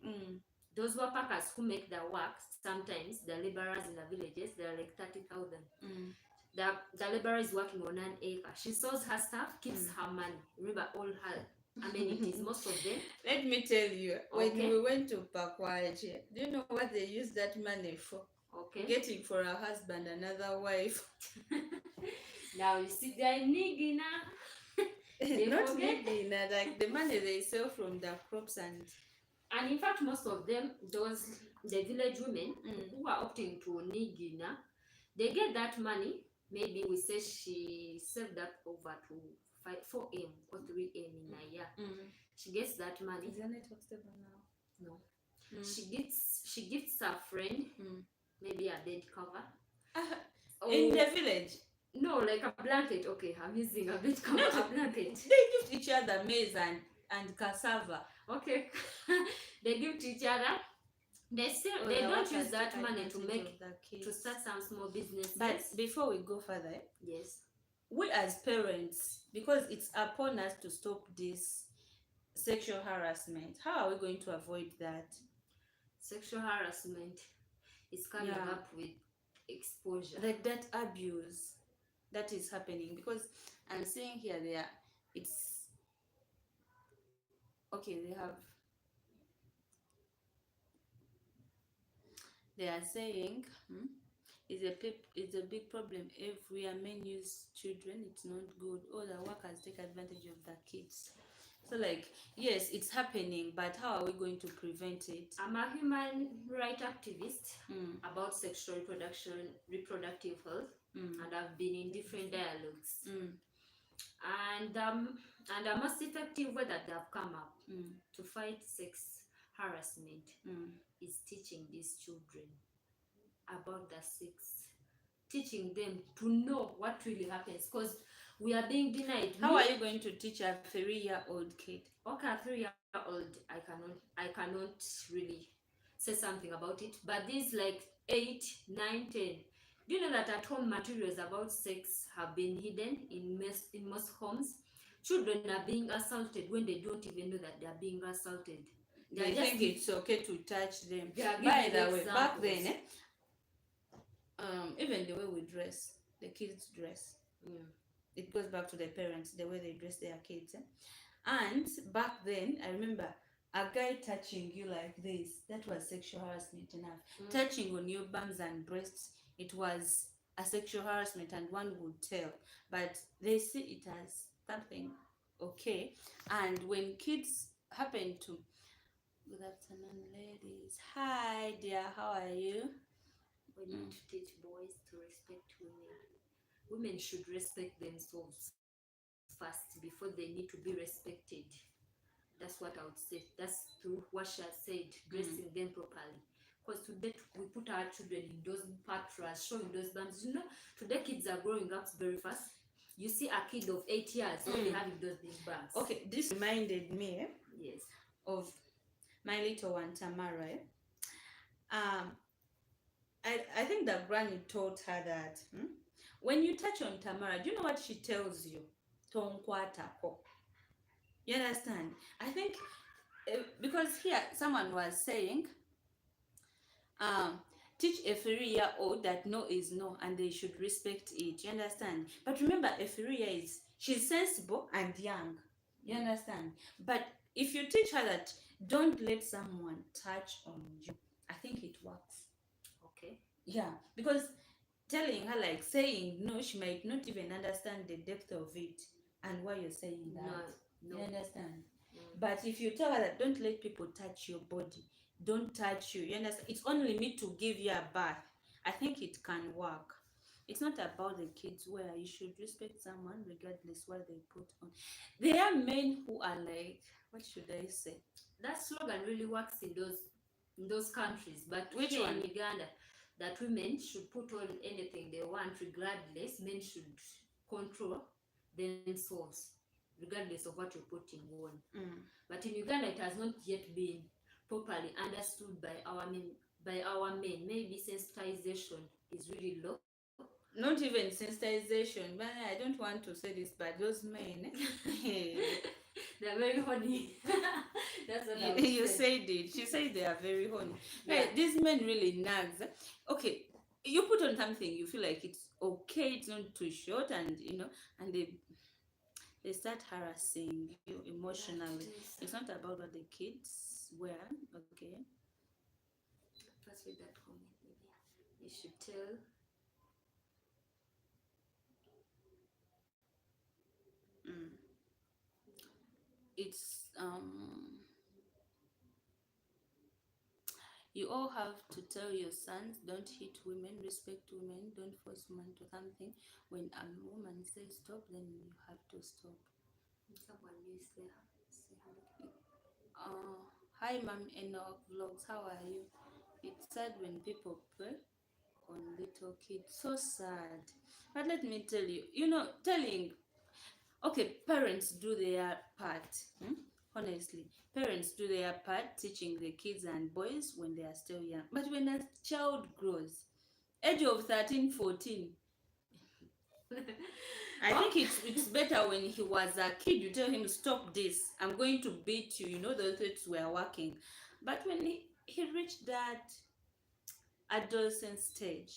S2: those workers who make the work, sometimes the laborers in the villages, they're like 30,000. The laborer is working on an acre. She sells her stuff, keeps her money. Remember, all her amenities, most of them.
S1: Let me tell you, when we went to Pakwaje, do you know what they used that money for? Getting for her husband another wife.
S2: Now you see, they're Nigina.
S1: Not Nigina, like the money they sell from the crops and
S2: in fact, most of them, the village women who are opting to Nigina, they get that money. Maybe we say she saved up over to 4M or 3M in a year. She gets that money.
S1: Is your network stable now?
S2: No. She gifts her friend maybe a bed cover.
S1: In the village?
S2: No, like a blanket. Okay, I'm using a bed cover, a blanket.
S1: They gift each other maize and cassava.
S2: Okay. They give to each other. They don't use that money to start some small business.
S1: But before we go further,
S2: yes,
S1: we as parents, because it's upon us to stop this sexual harassment, how are we going to avoid that? Sexual harassment is coming up with exposure, like that abuse that is happening. Because I'm seeing here they are saying it's a big problem everywhere. Men use children, it's not good. All the workers take advantage of the kids. So yes, it's happening, but how are we going to prevent it?
S2: I'm a human rights activist about sexual reproductive health, and I've been in different dialogues. And a most effective way that they have come up to fight sex harassment is teaching these children about the sex, teaching them to know what really happens, because we are being denied.
S1: How are you going to teach a 3-year-old kid?
S2: Okay, a 3-year-old, I cannot really say something about it, but these like 8, 9, 10. Do you know that at home materials about sex have been hidden in most homes? Children are being assaulted when they don't even know that they are being assaulted.
S1: They think it's okay to touch them.
S2: By
S1: the way, back then, even the way we dress, the kids dress, it goes back to the parents, the way they dress their kids. And back then, I remember a guy touching you like this, that was sexual harassment enough. Touching on your bums and breasts, it was a sexual harassment, and one would tell. But they see it as something okay. And when kids happen to, good afternoon, ladies. Hi, dear, how are you?
S2: We need to teach boys to respect women. Women should respect themselves first before they need to be respected. That's what I would say. That's through what she has said, dressing them properly. Because today we put our children in those patras, showing those bums. You know, today kids are growing up very fast. You see a kid of 8 years only having those big bums.
S1: Okay, this reminded me
S2: yes,
S1: of my little one Tamara. I think that granny taught her that when you touch on Tamara, do you know what she tells you? Tonkwatako. You understand? I think because here someone was saying, teach a 3-year-old that no is no and they should respect it. You understand? But remember, a 3-year is she's sensible and young. You understand? But if you teach her that don't let someone touch on you, I think it works.
S2: Okay.
S1: Yeah, because telling her, like saying no, she might not even understand the depth of it and why you're saying that. No. You understand? But if you tell her that don't let people touch your body, don't touch you, you understand? It's only me to give you a bath. I think it can work. It's not about the kids where you should respect someone regardless what they put on. There are men who are like, what should I say?
S2: That slogan really works in those countries, but
S1: which
S2: here
S1: one?
S2: In Uganda, that women should put on anything they want regardless. Men should control themselves regardless of what you're putting on. But in Uganda, it has not yet been properly understood by our men. Maybe sensitization is really low.
S1: Not even sensitization, but I don't want to say this, but those men,
S2: they're very horny. That's what
S1: you said it. She said they are very horny. Yeah. Hey, these men really nags. Okay, you put on something, you feel like it's okay, it's not too short, and and they start harassing you emotionally. It's not about what the kids wear. Okay.
S2: First read that comment, maybe. You should tell.
S1: It's you all have to tell your sons, don't hit women, respect women, don't force women to something. When a woman says stop, then you have to stop.
S2: Someone is there.
S1: Hi Mom Enoch Vlogs, how are you? It's sad when people prey on little kids. So sad. But let me tell you, okay, parents do their part. Honestly, parents do their part teaching the kids and boys when they are still young. But when a child grows, age of 13, 14, I think it's better when he was a kid, you tell him, stop this, I'm going to beat you. The threats were working. But when he reached that adolescent stage,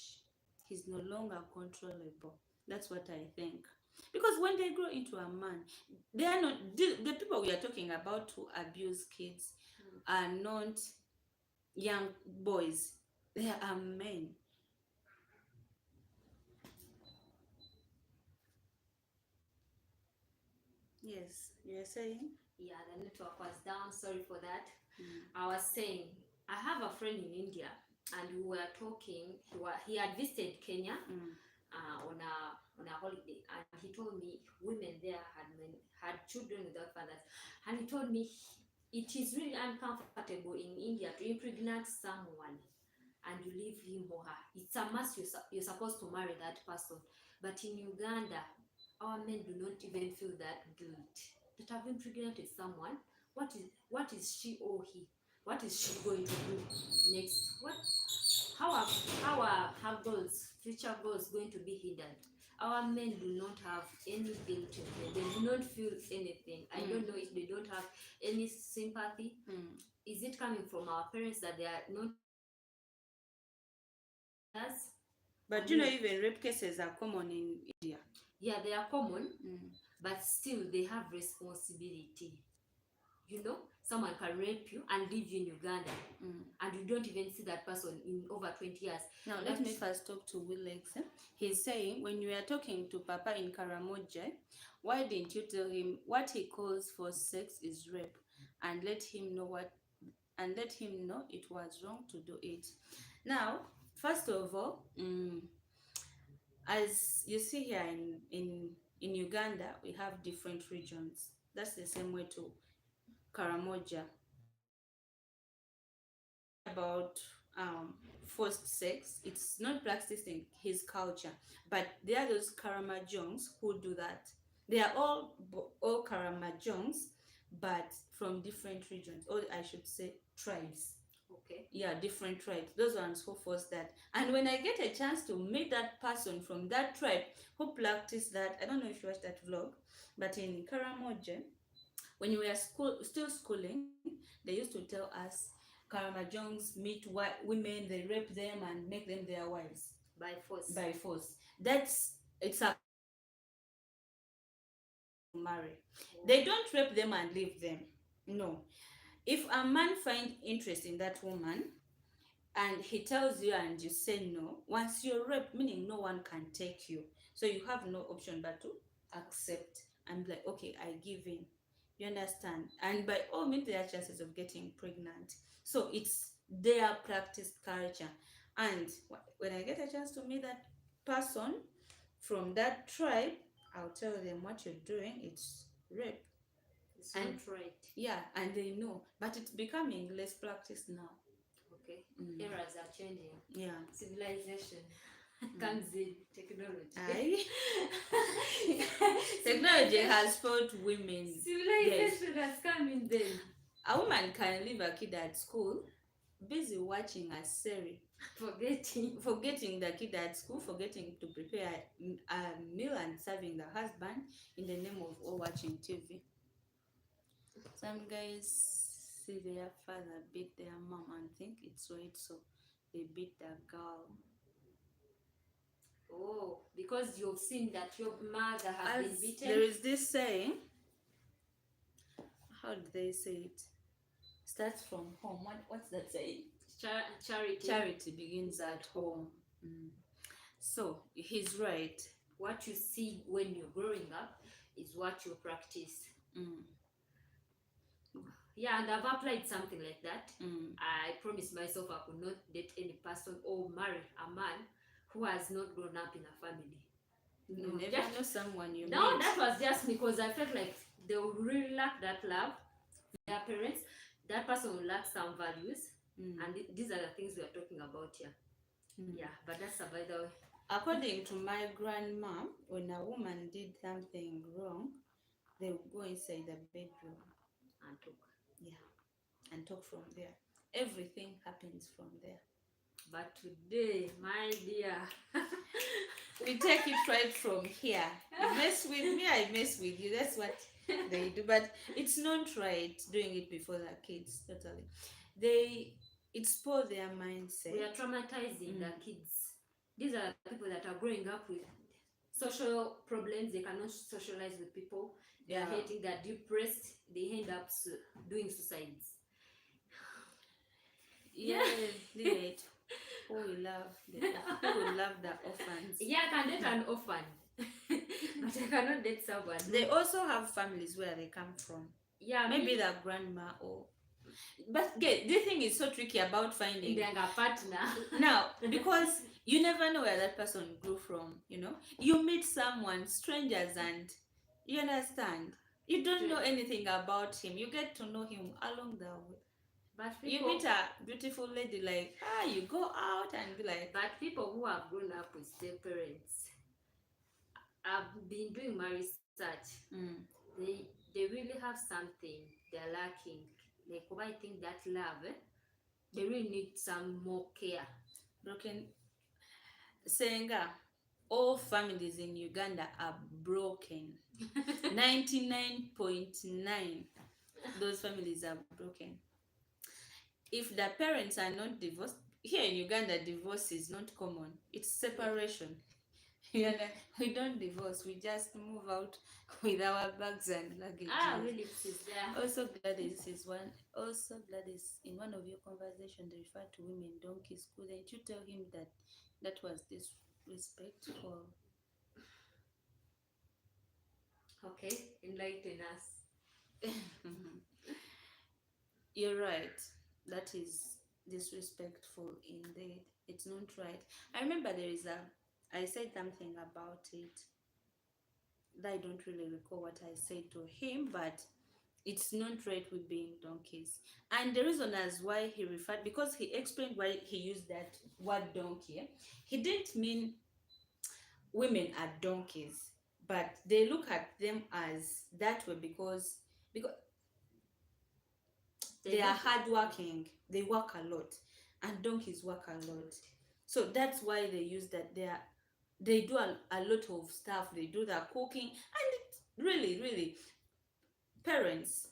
S1: he's no longer controllable. That's what I think. Because when they grow into a man, they are not the people we are talking about who abuse kids are not young boys. They are men. Yes, you're saying?
S2: Yeah, the network was down. Sorry for that. I was saying, I have a friend in India, and we were talking. He had visited Kenya on on a holiday, and he told me women there had children without fathers, and he told me it is really uncomfortable in India to impregnate someone and you leave him or her. It's a must. You're supposed to marry that person. But in Uganda, our men do not even feel that guilt that have impregnated someone. What is she or he? What is she going to do next? How are her goals, future goals, going to be hidden? Our men do not have any guilt in them. They do not feel anything. I don't know if they don't have any sympathy. Is it coming from our parents that they are not us?
S1: But you know, even rape cases are common in India.
S2: Yeah, they are common, but still they have responsibility. You know, someone can rape you and leave you in Uganda, and you don't even see that person in over 20 years.
S1: Now, let me first talk to Willex. He's saying, when you are talking to Papa in Karamoja, why didn't you tell him what he calls for sex is rape, and let him know it was wrong to do it? Now, first of all, as you see here in Uganda, we have different regions. That's the same way to Karamoja. About forced sex, it's not practiced in his culture, but there are those Karamajons who do that. They are all Karamajons, but from different regions, or I should say tribes.
S2: Okay.
S1: Yeah, different tribes. Those ones who force that. And when I get a chance to meet that person from that tribe who practice that, I don't know if you watched that vlog, but in Karamoja, when we were still schooling, they used to tell us Karamajongs meet women, they rape them and make them their wives
S2: By force.
S1: by force. It's a marry. They don't rape them and leave them. No. If a man finds interest in that woman and he tells you and you say no, once you're raped, meaning no one can take you. So you have no option but to accept and be like, okay, I give in. You understand? And by all means, there are chances of getting pregnant. So it's their practiced culture. And when I get a chance to meet that person from that tribe, I'll tell them what you're doing. It's rape.
S2: It's not right.
S1: Yeah, and they know. But it's becoming less practiced now.
S2: Okay. Eras are changing.
S1: Yeah.
S2: Civilization comes in, technology.
S1: Aye. Technology has put women.
S2: Civilization has come in then.
S1: A woman can leave a kid at school, busy watching a series, forgetting the kid at school, forgetting to prepare a meal and serving the husband in the name of watching TV. Some guys see their father beat their mom and think it's right, so they beat the girl.
S2: Oh, because you've seen that your mother has been beaten.
S1: There is this saying. How do they say it? Starts from home. What's that saying? Charity begins at home. So he's right.
S2: What you see when you're growing up is what you practice. Yeah, and I've applied something like that. I promised myself I could not date any person or marry a man who has not grown up in a family.
S1: You never know someone you
S2: No,
S1: meet.
S2: that was just because I felt like they will really lack that love. Their parents, that person will lack some values. And these are the things we are talking about here. Yeah, but that's by the way.
S1: According to my grandma, when a woman did something wrong, they would go inside the bedroom
S2: and talk.
S1: Yeah, and talk from there. Everything happens from there.
S2: But today, my dear,
S1: we take it right from here. You mess with me, I mess with you. That's what they do. But it's not right doing it before the kids. Totally. It spoils their mindset.
S2: We are traumatizing the kids. These are people that are growing up with social problems. They cannot socialize with people. They are hating, they're depressed. They end up doing suicides.
S1: Yeah, it. Who will love the orphans?
S2: Yeah, I can date an orphan, but I cannot date someone.
S1: They also have families where they come from.
S2: Yeah,
S1: maybe the grandma or But the thing is so tricky about finding
S2: a partner.
S1: now, because you never know where that person grew from, you know. You meet someone, strangers, and you understand. You don't know anything about him. You get to know him along the way.
S2: But
S1: You meet a beautiful lady, like, you go out and be like.
S2: But people who have grown up with their parents, I've been doing my research. They really have something they're lacking. Like, I think that love, they really need some more care.
S1: Broken. Senga, all families in Uganda are broken. 99.9, those families are broken. If the parents are not divorced, here in Uganda, divorce is not common. It's separation. We don't divorce, we just move out with our bags and luggage.
S2: Really, sister.
S1: Also, Gladys is one. Also, Gladys, in one of your conversations, they referred to women donkeys. Couldn't you tell him that that was disrespect? Or
S2: okay, enlighten us.
S1: You're right. That is disrespectful indeed. It's not right. I remember I said something about it. I don't really recall what I said to him, but it's not right with being donkeys. And the reason as why he referred, because he explained why he used that word donkey, he didn't mean women are donkeys, but they look at them as that way because they are hardworking, they work a lot, and donkeys work a lot. So that's why they use that. They do a lot of stuff. They do the cooking, and it really, parents,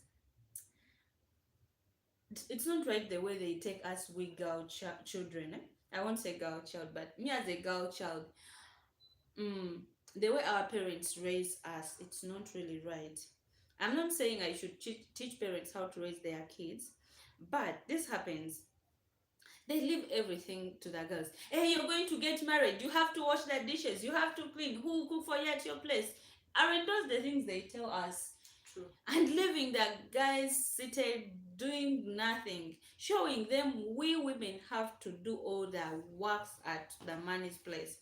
S1: it's not right the way they take us, we girl children. I won't say girl child, but me as a girl child, the way our parents raise us, it's not really right. I'm not saying I should teach parents how to raise their kids, but this happens. They leave everything to the girls. Hey, you're going to get married. You have to wash the dishes. You have to clean. Who will cook for you at your place? Aren't those the things they tell us?
S2: True.
S1: And leaving the guys seated doing nothing, showing them we women have to do all the works at the man's place.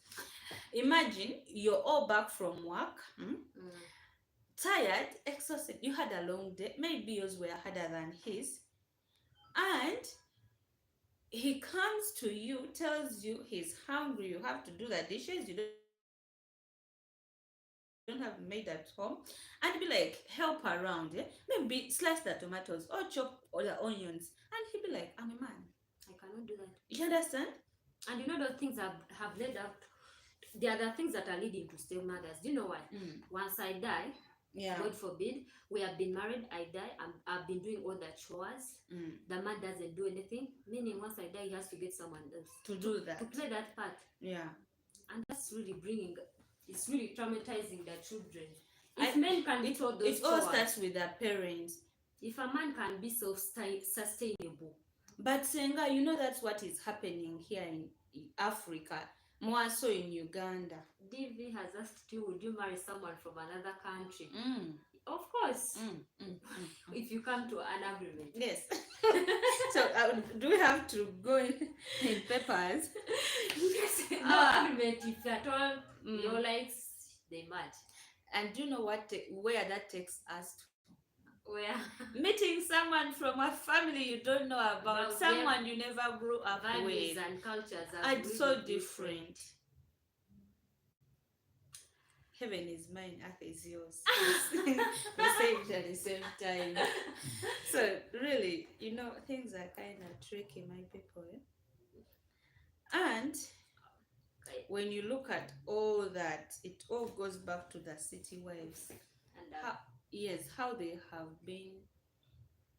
S1: Imagine you're all back from work, tired, exhausted. You had a long day. Maybe yours were harder than his. And he comes to you, tells you he's hungry, you have to do the dishes, you don't have maid at home, and be like, help around, maybe slice the tomatoes or chop all the onions, and he'd be like, I'm a man,
S2: I cannot do that.
S1: You understand?
S2: And you know those things have led up. They are the things that are leading to stay mothers. Do you know why? Once I die, God forbid, we have been married, I die, I've been doing all the chores, the man doesn't do anything, meaning once I die, he has to get someone else
S1: to do that,
S2: to play that part. And that's really it's really traumatizing the children. If men can do all those
S1: chores, it all starts with the parents.
S2: If a man can be self-sustainable.
S1: But Senga, you know that's what is happening here in Africa, more so in Uganda.
S2: DV has asked you, would you marry someone from another country? Of course. If you come to an agreement.
S1: Yes. So do we have to go in papers?
S2: Yes. No agreement. If at all your likes, they match.
S1: And do you know where that takes us to?
S2: Where?
S1: Meeting someone from a family you don't know about, someone you never grew up with.
S2: And cultures
S1: are really so different. Heaven is mine, earth is yours. We say it at the same time. So really, things are kind of tricky, my people. And when you look at all that, it all goes back to the city wives. And how they have been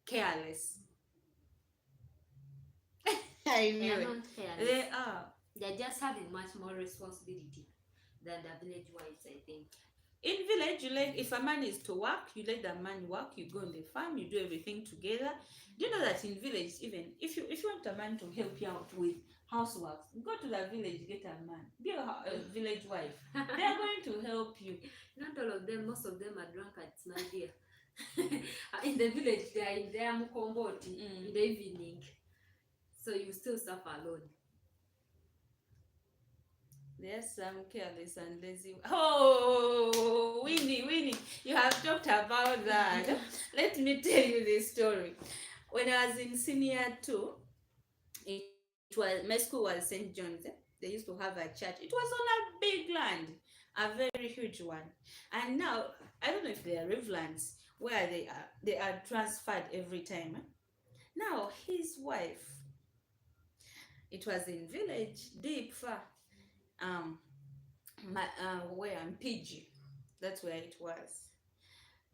S1: careless. I knew it. They are.
S2: They're just having much more responsibility than the village wives, I think.
S1: In village, if a man is to work, you let the man work, you go on the farm, you do everything together. Do you know that in village, even if you want a man to help you out with housework, go to the village, get a man, be a village wife. They are going to help you.
S2: Not all of them, most of them are drunkards, my dear. In the village, they are in their mukomboti in the evening. So you still suffer alone.
S1: There's some careless and lazy. Oh, Winnie, you have talked about that. Let me tell you this story. When I was in senior 2, my school was St. John's. They used to have a church. It was on a big land, a very huge one. And now I don't know if they are riverlands where they are transferred every time. Now his wife, it was in village deep far. Where I'm PG, that's where it was.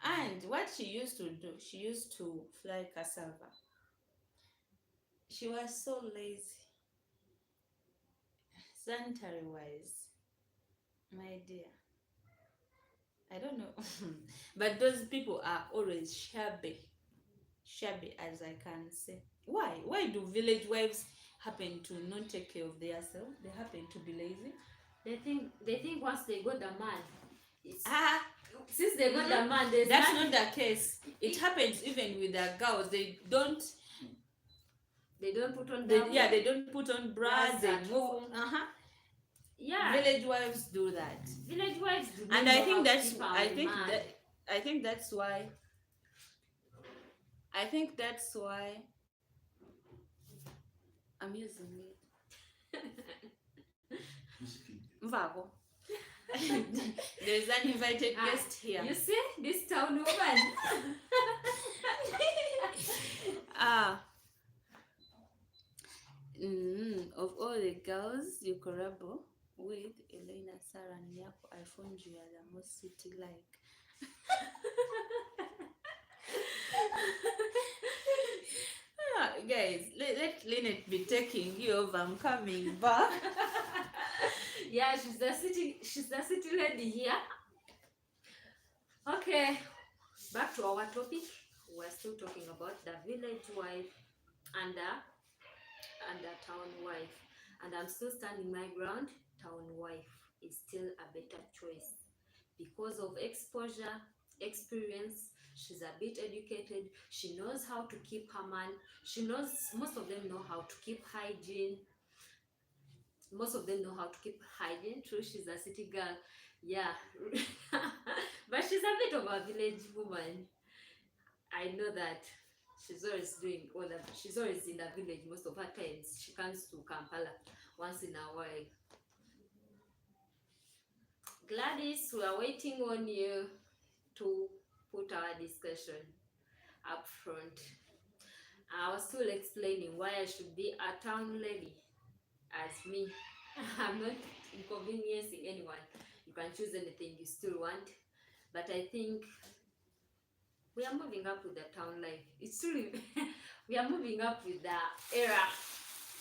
S1: And what she used to do, she used to fly cassava. She was so lazy, sanitary wise, my dear. I don't know. But those people are always shabby as I can say. Why do village wives happen to not take care of themselves? They happen to be lazy.
S2: They think once they got the man, it's since they got the man,
S1: that's not the case. It happens even with the girls. They don't
S2: put on
S1: they don't put on bras. They move.
S2: Yeah.
S1: Village wives do that.
S2: Village wives do.
S1: And I think that's why. I think that's why I'm using it. Mvako. There's an invited guest here.
S2: You see this town woman.
S1: Of all the girls you corroborate with, Elena, Sarah, and Yako, I found you are the most city-like. Guys, let Lynette be taking you over. I'm coming back.
S2: Yeah, she's the city lady here. Okay, back to our topic. We're still talking about the village wife and the town wife. And I'm still standing my ground. Town wife is still a better choice because of exposure, experience. She's a bit educated. She knows how to keep her man. She knows, most of them know how to keep hygiene. Most of them know how to keep hygiene. True, she's a city girl. Yeah. But she's a bit of a village woman. I know that. She's always doing all that. She's always in the village most of her times. She comes to Kampala once in a while. Gladys, we are waiting on you to put our discussion up front. I was still explaining why I should be a town lady as me. I'm not inconveniencing anyone. You can choose anything you still want. But I think we are moving up with the town life. It's true. We are moving up with the era.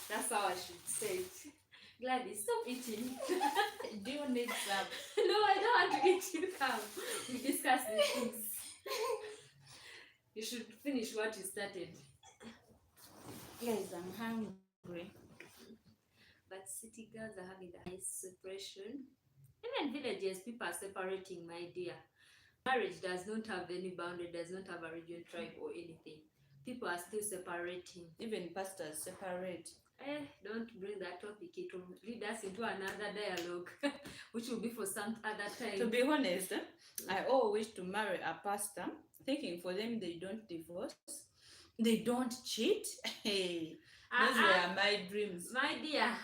S2: That's how I should say it. Gladys, stop eating.
S1: Do you need some?
S2: No, I don't want to eat. You come. We discuss these things. You should finish what you started.
S1: Yes, I'm hungry.
S2: But city girls are having the highest separation. Even villages, people are separating, my dear. Marriage does not have any boundary, does not have a region, tribe, or anything. People are still separating.
S1: Even pastors separate.
S2: Don't bring that topic. It will lead us into another dialogue, which will be for some other time.
S1: To be honest, I always wish to marry a pastor, thinking for them they don't divorce, they don't cheat. Hey, those were my dreams.
S2: My dear,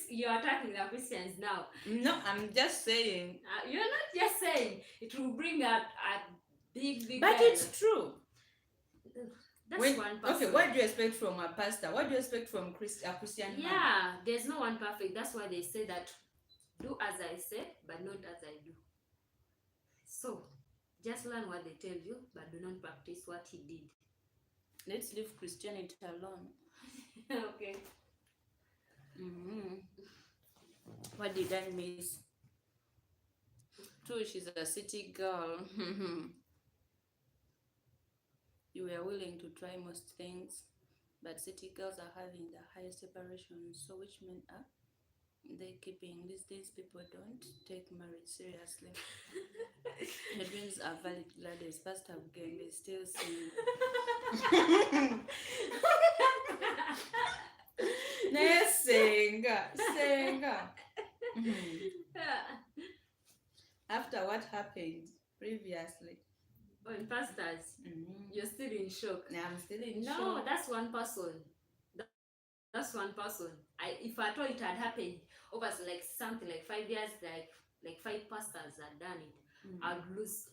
S2: you're attacking the Christians now.
S1: No, I'm just saying.
S2: You're not just saying. It will bring a big.
S1: But it's true.
S2: That's one person.
S1: Okay, what do you expect from a pastor? What do you expect from a Christian man?
S2: Yeah, there's no one perfect. That's why they say that do as I say, but not as I do. So, just learn what they tell you, but do not practice what he did.
S1: Let's leave Christianity alone.
S2: Okay.
S1: What did I miss? True, she's a city girl. You were willing to try most things, but city girls are having the highest separation. So which men are? They keeping these days. People don't take marriage seriously. Your dreams are valid, Gladys. Pastor again is still single. Senga. After what happened previously.
S2: On pastors, you're still in shock.
S1: Yeah, I'm still in shock.
S2: No, that's one person. That's one person. If I thought it had happened over like something like 5 years, like 5 pastors had done it, I would lose.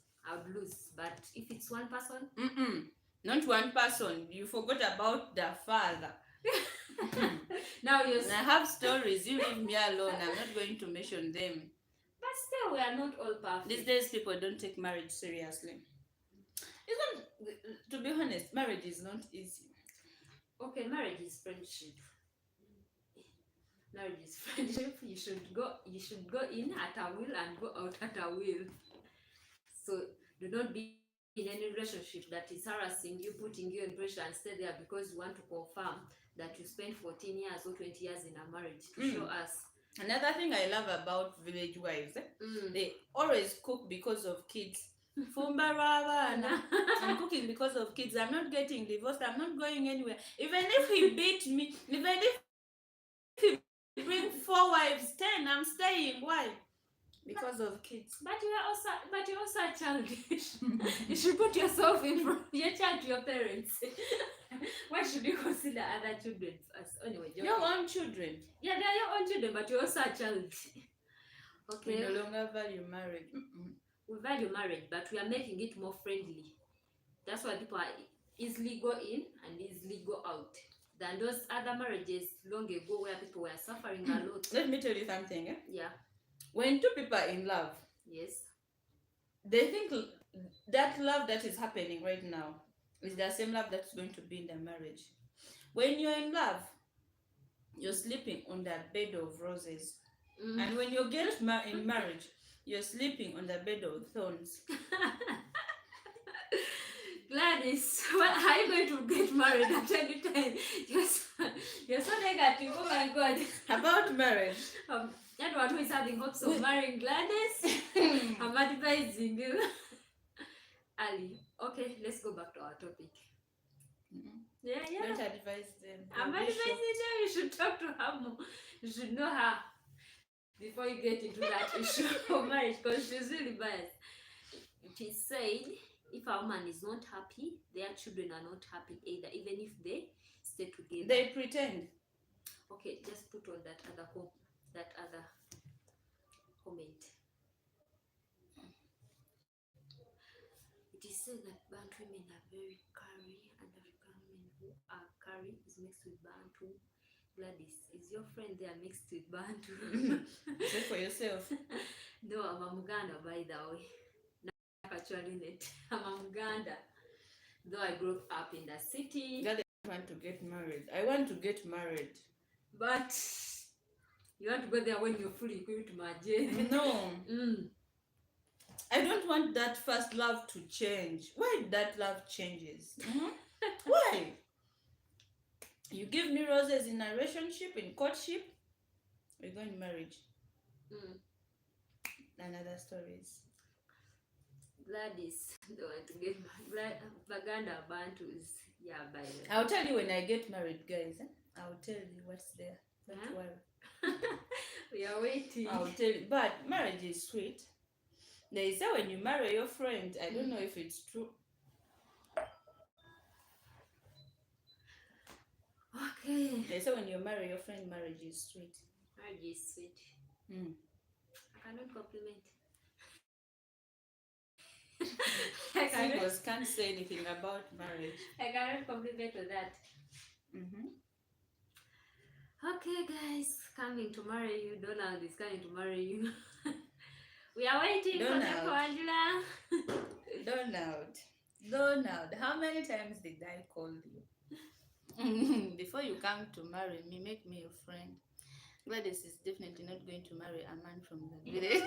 S2: But if it's one person,
S1: not one person. You forgot about the father.
S2: Now I
S1: have stories. You leave me alone. I'm not going to mention them.
S2: But still, we are not all perfect.
S1: These days, people don't take marriage seriously. To be honest, marriage is not easy.
S2: Okay, marriage is friendship. Marriage is friendship. You should go in at a will and go out at a will. So do not be in any relationship that is harassing you, putting you in pressure, and stay there because you want to confirm that you spent 14 years or 20 years in a marriage to show us.
S1: Another thing I love about village wives, they always cook because of kids. I'm cooking because of kids. I'm not getting divorced. I'm not going anywhere. Even if he beat me, even if he bring 4 wives, 10, I'm staying. Why? Because of kids.
S2: But you're also childish. You should put yourself in front of your child to your parents. Why should you consider other children first? Anyway,
S1: your own children.
S2: Yeah, they're your own children, but you're also a child. Okay.
S1: We no longer value marriage.
S2: We value marriage, but we are making it more friendly. That's why people easily go in and easily go out than those other marriages long ago where people were suffering a lot.
S1: Let me tell you something.
S2: Yeah.
S1: When 2 people are in love,
S2: yes,
S1: they think that love that is happening right now is the same love that's going to be in the marriage. When you're in love, you're sleeping on the bed of roses. And when you get in marriage, you're sleeping on the bed of thorns.
S2: Gladys, how are you going to get married at any time? You're so negative. Oh my God.
S1: About marriage.
S2: Anyone who is having hopes of marrying Gladys, I'm advising you. Ali, okay, let's go back to our topic. Yeah.
S1: Don't advise them.
S2: I'm advising you. You should talk to her more. You should know her before you get into that issue of marriage, because she's really biased. It is said, if a woman is not happy, their children are not happy either, even if they stay together.
S1: They pretend.
S2: Okay, just put on that other comment. It is said that Bantu women are very curry, and African women who are curry is mixed with Bantu. Gladys, is your friend there mixed with Bantu?
S1: Say for yourself.
S2: No, I'm a Muganda, by the way. Actually, I'm a Muganda. Though I grew up in the city.
S1: I want to get married. I want to get married.
S2: But you want to go there when you're fully equipped, Majid?
S1: No. I don't want that first love to change. Why that love changes? Why? You give me roses in a relationship, in courtship, we're going to marriage. Another stories.
S2: Gladys, don't want to get Baganda Bantus. Yeah, by the way.
S1: I'll tell you when I get married, guys. I'll tell you what's there. Don't worry.
S2: We are waiting.
S1: I'll tell you. But marriage is sweet. They say when you marry your friend, I don't know if it's true.
S2: Okay.
S1: They say when you marry your friend, marriage is sweet.
S2: Marriage is sweet. I cannot compliment.
S1: Singles can't say anything about marriage.
S2: I cannot compliment on that. Okay, guys, coming to marry you. Donald is coming to marry you. We are waiting for Angela.
S1: Donald, how many times did I call you? Before you come to marry me, make me your friend. Gladys is definitely not going to marry a man from the village.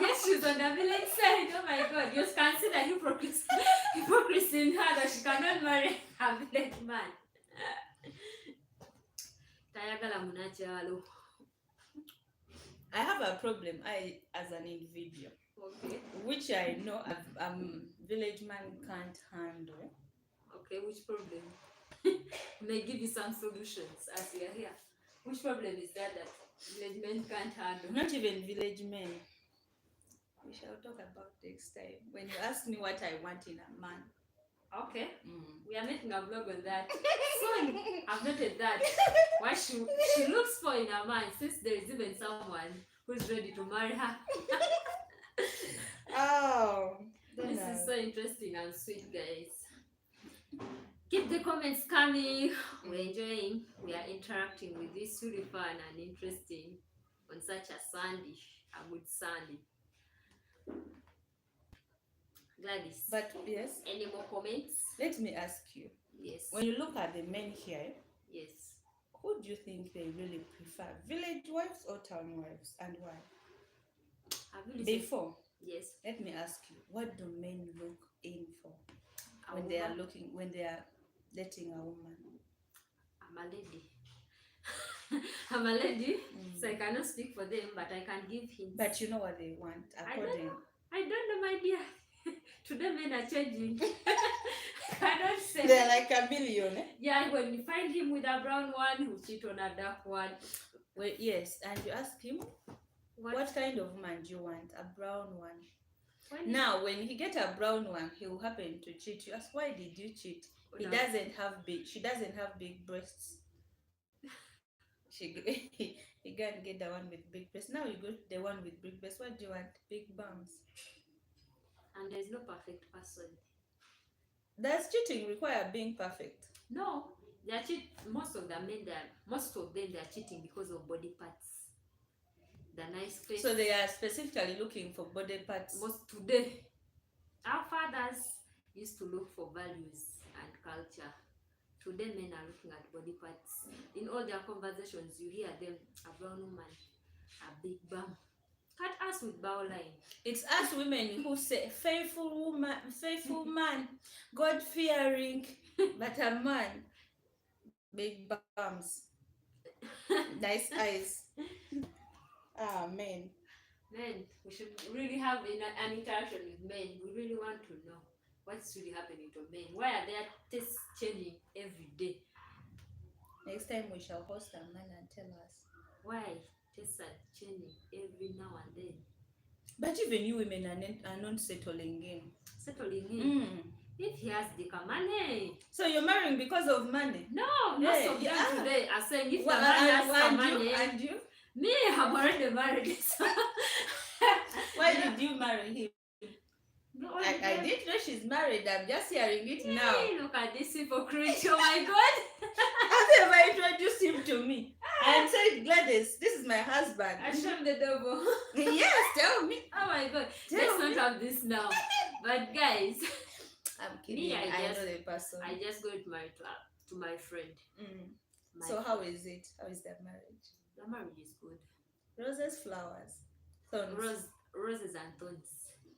S2: Yes, she's on the village side. Oh my God, you can see the hypocrisy in her that she cannot marry a village man. Tayagala munachalo.
S1: I have a problem. I, as an individual,
S2: Okay.
S1: which I know village man can't handle.
S2: Okay, which problem? May give you some solutions as we are here. Which problem is that village men can't handle?
S1: Not even village men. We shall talk about next time. When you ask me what I want in a man.
S2: Okay. We are making a vlog on that. Soon, I've noted that. What she looks for in a man, since there is even someone who's ready to marry her.
S1: Oh,
S2: this is so interesting and sweet, guys. Keep the comments coming. We're enjoying. We are interacting with this. Really fun and interesting on such a Sunday, a good Sunday. Gladys.
S1: But yes.
S2: Any more comments?
S1: Let me ask you.
S2: Yes.
S1: When you look at the men here,
S2: yes,
S1: who do you think they really prefer, village wives or town wives, and why? Before,
S2: yes.
S1: Let me ask you, what do men look in for when they are dating a woman?
S2: I'm a lady. I'm a lady, so I cannot speak for them, but I can give hints.
S1: But you know what they want, according.
S2: I don't know, my dear. Today men are changing. I cannot say.
S1: They're like a million. Eh?
S2: Yeah, when you find him with a brown one, who cheat on a dark one.
S1: Well, yes, and you ask him, what kind of man do you want? A brown one. Now, when he get a brown one, he will happen to cheat. You ask, why did you cheat? She doesn't have big breasts. He can't get the one with big breasts. Now you go to the one with big breasts. What do you want? Big bums.
S2: And there's no perfect person.
S1: Does cheating require being perfect?
S2: No. Most of them they are cheating because of body parts. The nice face.
S1: So they are specifically looking for body parts.
S2: Most today, our fathers used to look for values and culture. Today men are looking at body parts. In all their conversations, you hear them, a brown woman, a big bum. Cut us with bow line.
S1: It's us women who say faithful woman, faithful man, God fearing, but a man, big bums, nice eyes. Men.
S2: Men, we should really have an interaction with men. We really want to know what's really happening to men. Why are their tastes changing every day?
S1: Next time we shall host a man and tell us
S2: why tastes are changing every now and then.
S1: But even you women are not settling in.
S2: Settling in? If he has the money.
S1: So you're marrying because of money?
S2: No, not so today. I'm saying if the man has money.
S1: And you?
S2: Me, I'm already married. So.
S1: Why did you marry him? No, I didn't know she's married. I'm just hearing it now.
S2: Look at this hypocrite. Oh my God.
S1: Have you ever introduced him to me? And said, Gladys, this is my husband.
S2: I showed the devil.
S1: Yes, tell me.
S2: Oh my God. Let's not have this now. But guys,
S1: I'm kidding. I know the person.
S2: I just got married to my friend.
S1: So how is it? How is that marriage?
S2: The marriage is good.
S1: Roses, flowers, thorns.
S2: Roses and thorns.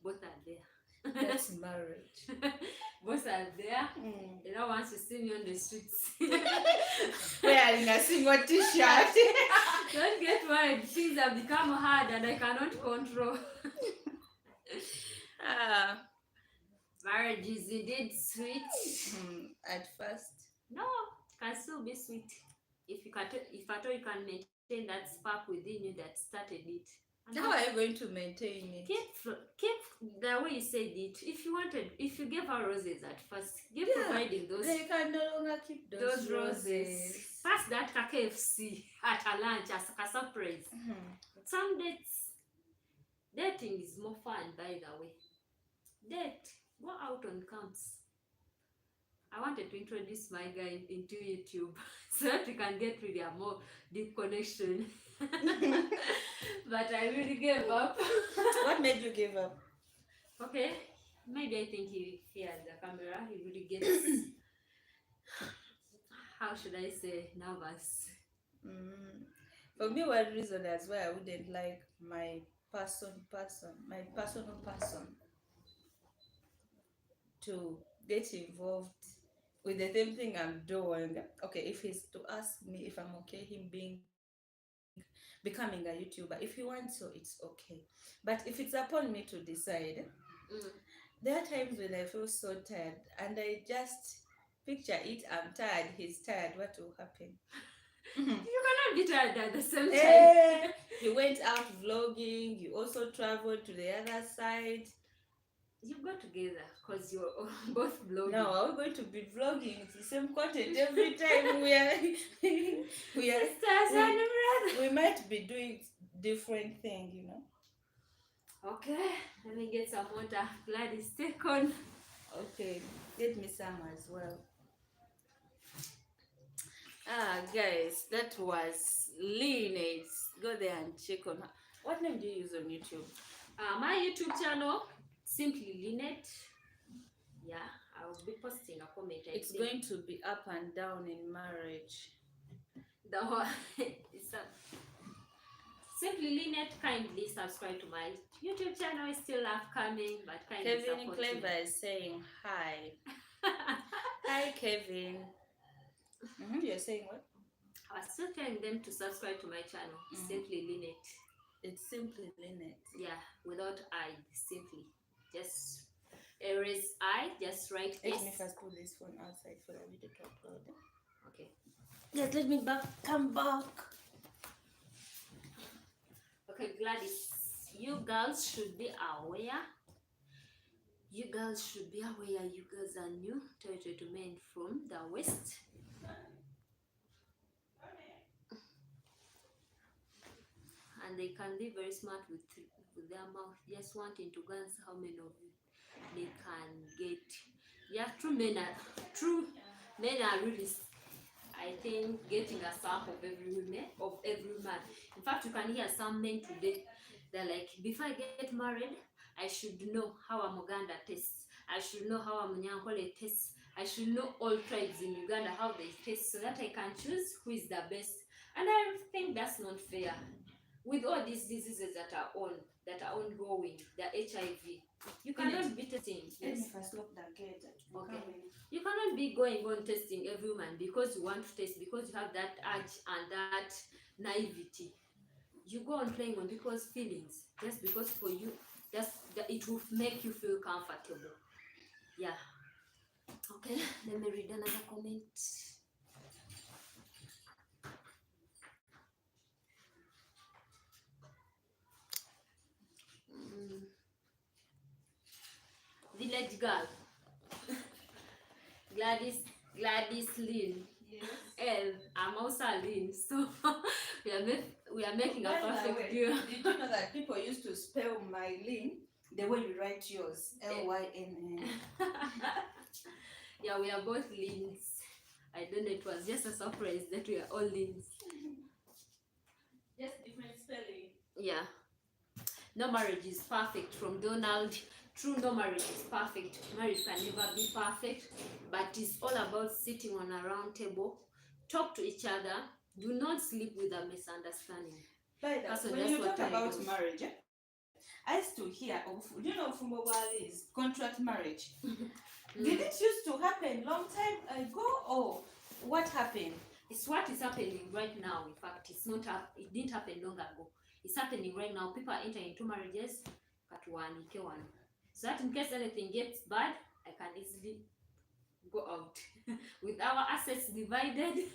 S2: Both are there.
S1: That's marriage.
S2: Both are there. They don't want to see me on the streets.
S1: Wearing a single t-shirt.
S2: Don't get worried. Things have become hard and I cannot control. Marriage is indeed sweet.
S1: At first.
S2: No, it can still be sweet. If at all you can maintain that spark within you that started it.
S1: How are you going to maintain it?
S2: Keep the way you said it. If you gave her roses at first, providing those.
S1: They can no longer keep those roses.
S2: Pass that KFC at a lunch as a surprise. Some dating is more fun, by the way. Go out on camps. I wanted to introduce my guy into YouTube so that we can get really a more deep connection. But I really gave up.
S1: What made you give up?
S2: Okay, maybe I think he fears the camera. He really gets, how should I say, nervous.
S1: For me, one reason as well I wouldn't like my personal person to get involved with the same thing I'm doing. Okay, if he's to ask me if I'm okay him being becoming a YouTuber. If you want so, it's okay. But if it's upon me to decide, there are times when I feel so tired and I just picture it, I'm tired, he's tired, what will happen?
S2: You cannot be tired at the same time.
S1: You went out vlogging, you also traveled to the other side.
S2: You go together because you're both vlogging.
S1: No, are we going to be vlogging? It's the same content every time. We are
S2: sisters and brothers.
S1: We might be doing different things, you know.
S2: Okay, let me get some water. Gladys, take on.
S1: Okay, get me some as well. Guys, that was Lynette. Go there and check on her. What name do you use on YouTube?
S2: My YouTube channel, simply Lynette. Yeah, I'll be posting a comment.
S1: It's going to be up and down in marriage.
S2: The whole it's simply Lynette. Kindly subscribe to my YouTube channel. It's still upcoming, but kindly
S1: Kevin
S2: support
S1: Clever
S2: me.
S1: is saying hi. Hi, Kevin. You're saying what?
S2: I was still telling them to subscribe to my channel. Simply Lynette.
S1: It's simply Lynette.
S2: Yeah, without I. Simply. Just erase I. Just write S.
S1: Let me first put this phone outside for the video to upload.
S2: Okay.
S1: Yes, let me come back.
S2: Okay, Gladys, you girls should be aware. You girls should be aware. You girls are new territory to men from the West. And they can be very smart with their mouth, just wanting to glance how many of you they can get. Yeah, true men are really, I think, getting a sample of every man. In fact, you can hear some men today. They're like, before I get married, I should know how a Muganda tastes. I should know how a Munyankole tastes. I should know all tribes in Uganda how they taste, so that I can choose who is the best. And I think that's not fair. With all these diseases that are ongoing, the HIV, you cannot be testing.
S1: Let me first lock the gate.
S2: Okay. You cannot be going on testing every man because you want to test, because you have that urge and that naivety. You go on playing on people's feelings just because for you, it will make you feel comfortable. Yeah. Okay, let me read another comment. Village girl. Gladys Lynn. Yes. I'm also Lynn. So we are making a perfect girl.
S1: Did you know that people used to spell my Lynn the way you write yours? Lynn.
S2: Yeah, we are both Lyns. I don't know, it was just a surprise that we are all Lyns.
S1: Just different spelling.
S2: Yeah. No marriage is perfect from Donald. True, no marriage is perfect. Marriage can never be perfect, but it's all about sitting on a round table, talk to each other, do not sleep with a misunderstanding.
S1: By the way, when you talk about marriage, I used to hear of, you know, from is contract marriage. Did it used to happen long time ago, or what happened?
S2: It's what is happening right now. In fact, it didn't happen long ago. It's happening right now. People are entering into marriages, so that in case anything gets bad, I can easily go out with our assets divided.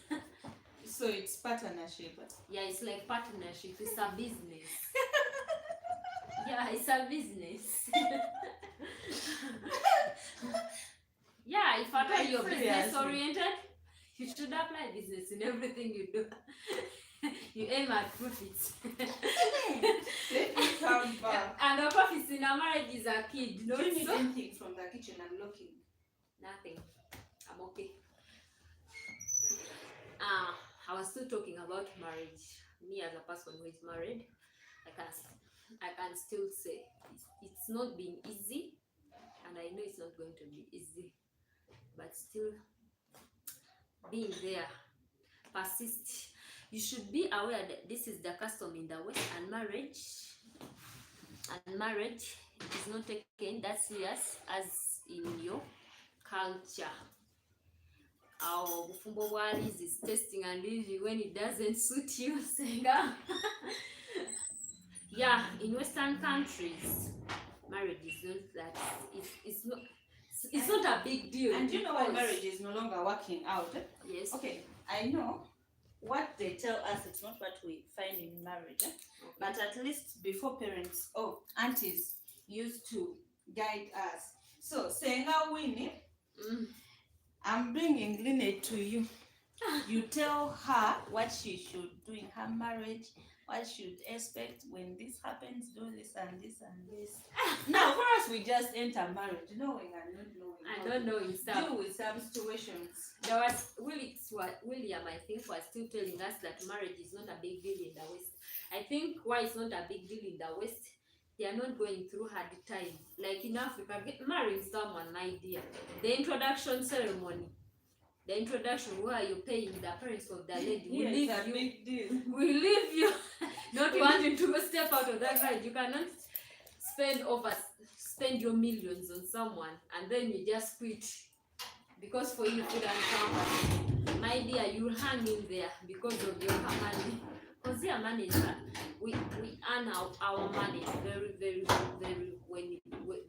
S1: So it's partnership.
S2: Yeah, it's like partnership. It's a business. Yeah, it's a business. Yeah, if at all you're business oriented, you should apply business in everything you do. You aim at profits.
S1: Let me come back.
S2: And the profits in a marriage is a kid.
S1: No, you need anything from the kitchen. I'm looking.
S2: Nothing. I'm okay. I was still talking about marriage. Me as a person who is married, I can still say it's not been easy, and I know it's not going to be easy, but still being there, persist. You should be aware that this is the custom in the West, and marriage is not taken that serious as in your culture. our bufumbo bwaliz is testing and leaving when it doesn't suit you. Senga. Yeah, in Western countries, marriage is not that. It's not a big deal.
S1: And you know why marriage is no longer working out?
S2: Yes.
S1: Okay, I know what they tell us. It's not what we find in marriage. Okay. But at least before parents, aunties used to guide us. So, Senga Winnie, I'm bringing Lynette to you. You tell her what she should do in her marriage, what should expect when this happens, do this and this and this. Now, for us, we just enter marriage, knowing and not knowing.
S2: I don't know in some.
S1: Deal with some situations.
S2: There was William, I think, was still telling us that marriage is not a big deal in the West. I think why it's not a big deal in the West, they are not going through hard time. Like in Africa, marrying someone, my dear, the introduction ceremony. The introduction where you're paying the parents of the lady will leave you.
S1: Big deal.
S2: Will leave you not wanting to step out of that marriage. You cannot spend your millions on someone and then you just quit because for you food and comfort. My dear, you hang in there because of your money. Because your money is we earn our money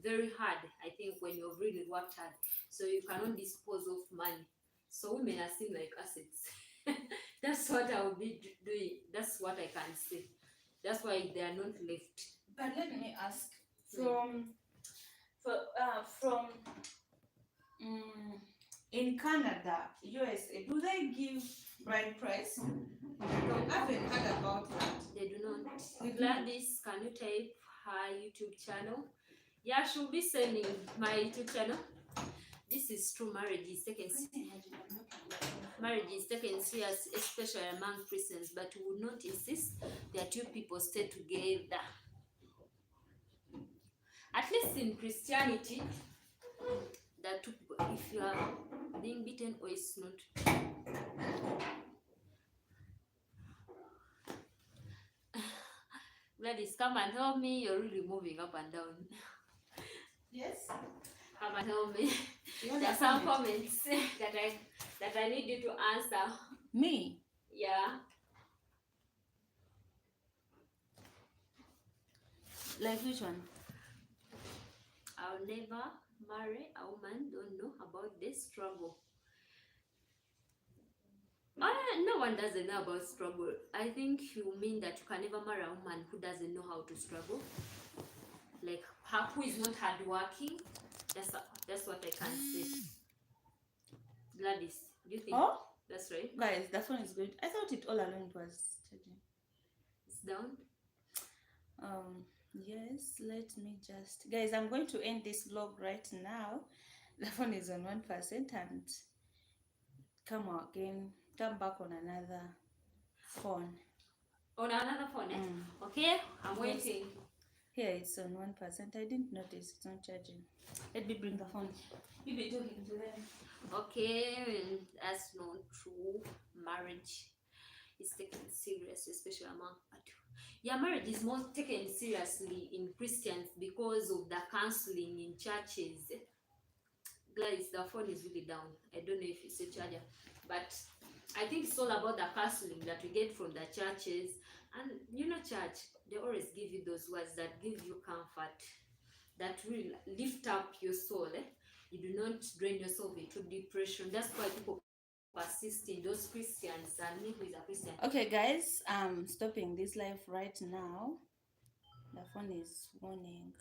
S2: very hard. I think when you've really worked hard, so you cannot dispose of money. So women are seen like assets. That's what I will be doing. That's what I can say. That's why they are not left.
S1: But let me ask, in Canada, USA, do they give bride price? I haven't heard about that.
S2: They do not. Gladys, can you type her YouTube channel? Yeah, she'll be sending my YouTube channel. This is true. Marriage is taken serious, especially among Christians, but we would not insist that two people stay together. At least in Christianity, that two people, if you are being beaten or it's not. Gladys, come and help me. You're really moving up and down.
S1: Yes.
S2: Come and help me. There are some comments that I need you to answer.
S1: Me?
S2: Yeah.
S1: Like which one?
S2: I'll never marry a woman don't know about this struggle. No one doesn't know about struggle. I think you mean that you can never marry a woman who doesn't know how to struggle. Like her who is not hardworking. That's what I can say. Gladys, do you think that's right?
S1: Guys, that one is good. I thought it all along was charging.
S2: It's down?
S1: Yes, let me just... Guys, I'm going to end this vlog right now. The phone is on 1% and come back on another phone.
S2: On another phone, eh? Okay, I'm waiting.
S1: Here it's on 1%. I didn't notice it's not charging. Let me bring the phone. You be talking to them.
S2: Okay, that's not true. Marriage is taken serious, especially among marriage is more taken seriously in Christians because of the counseling in churches. Gladys, the phone is really down. I don't know if it's a charger, but I think it's all about the counseling that we get from the churches. And church, they always give you those words that give you comfort, that will lift up your soul. You do not drain yourself into depression. That's why people persist in those Christians, and me who is a Christian.
S1: Okay, guys, I'm stopping this live right now. The phone is warning.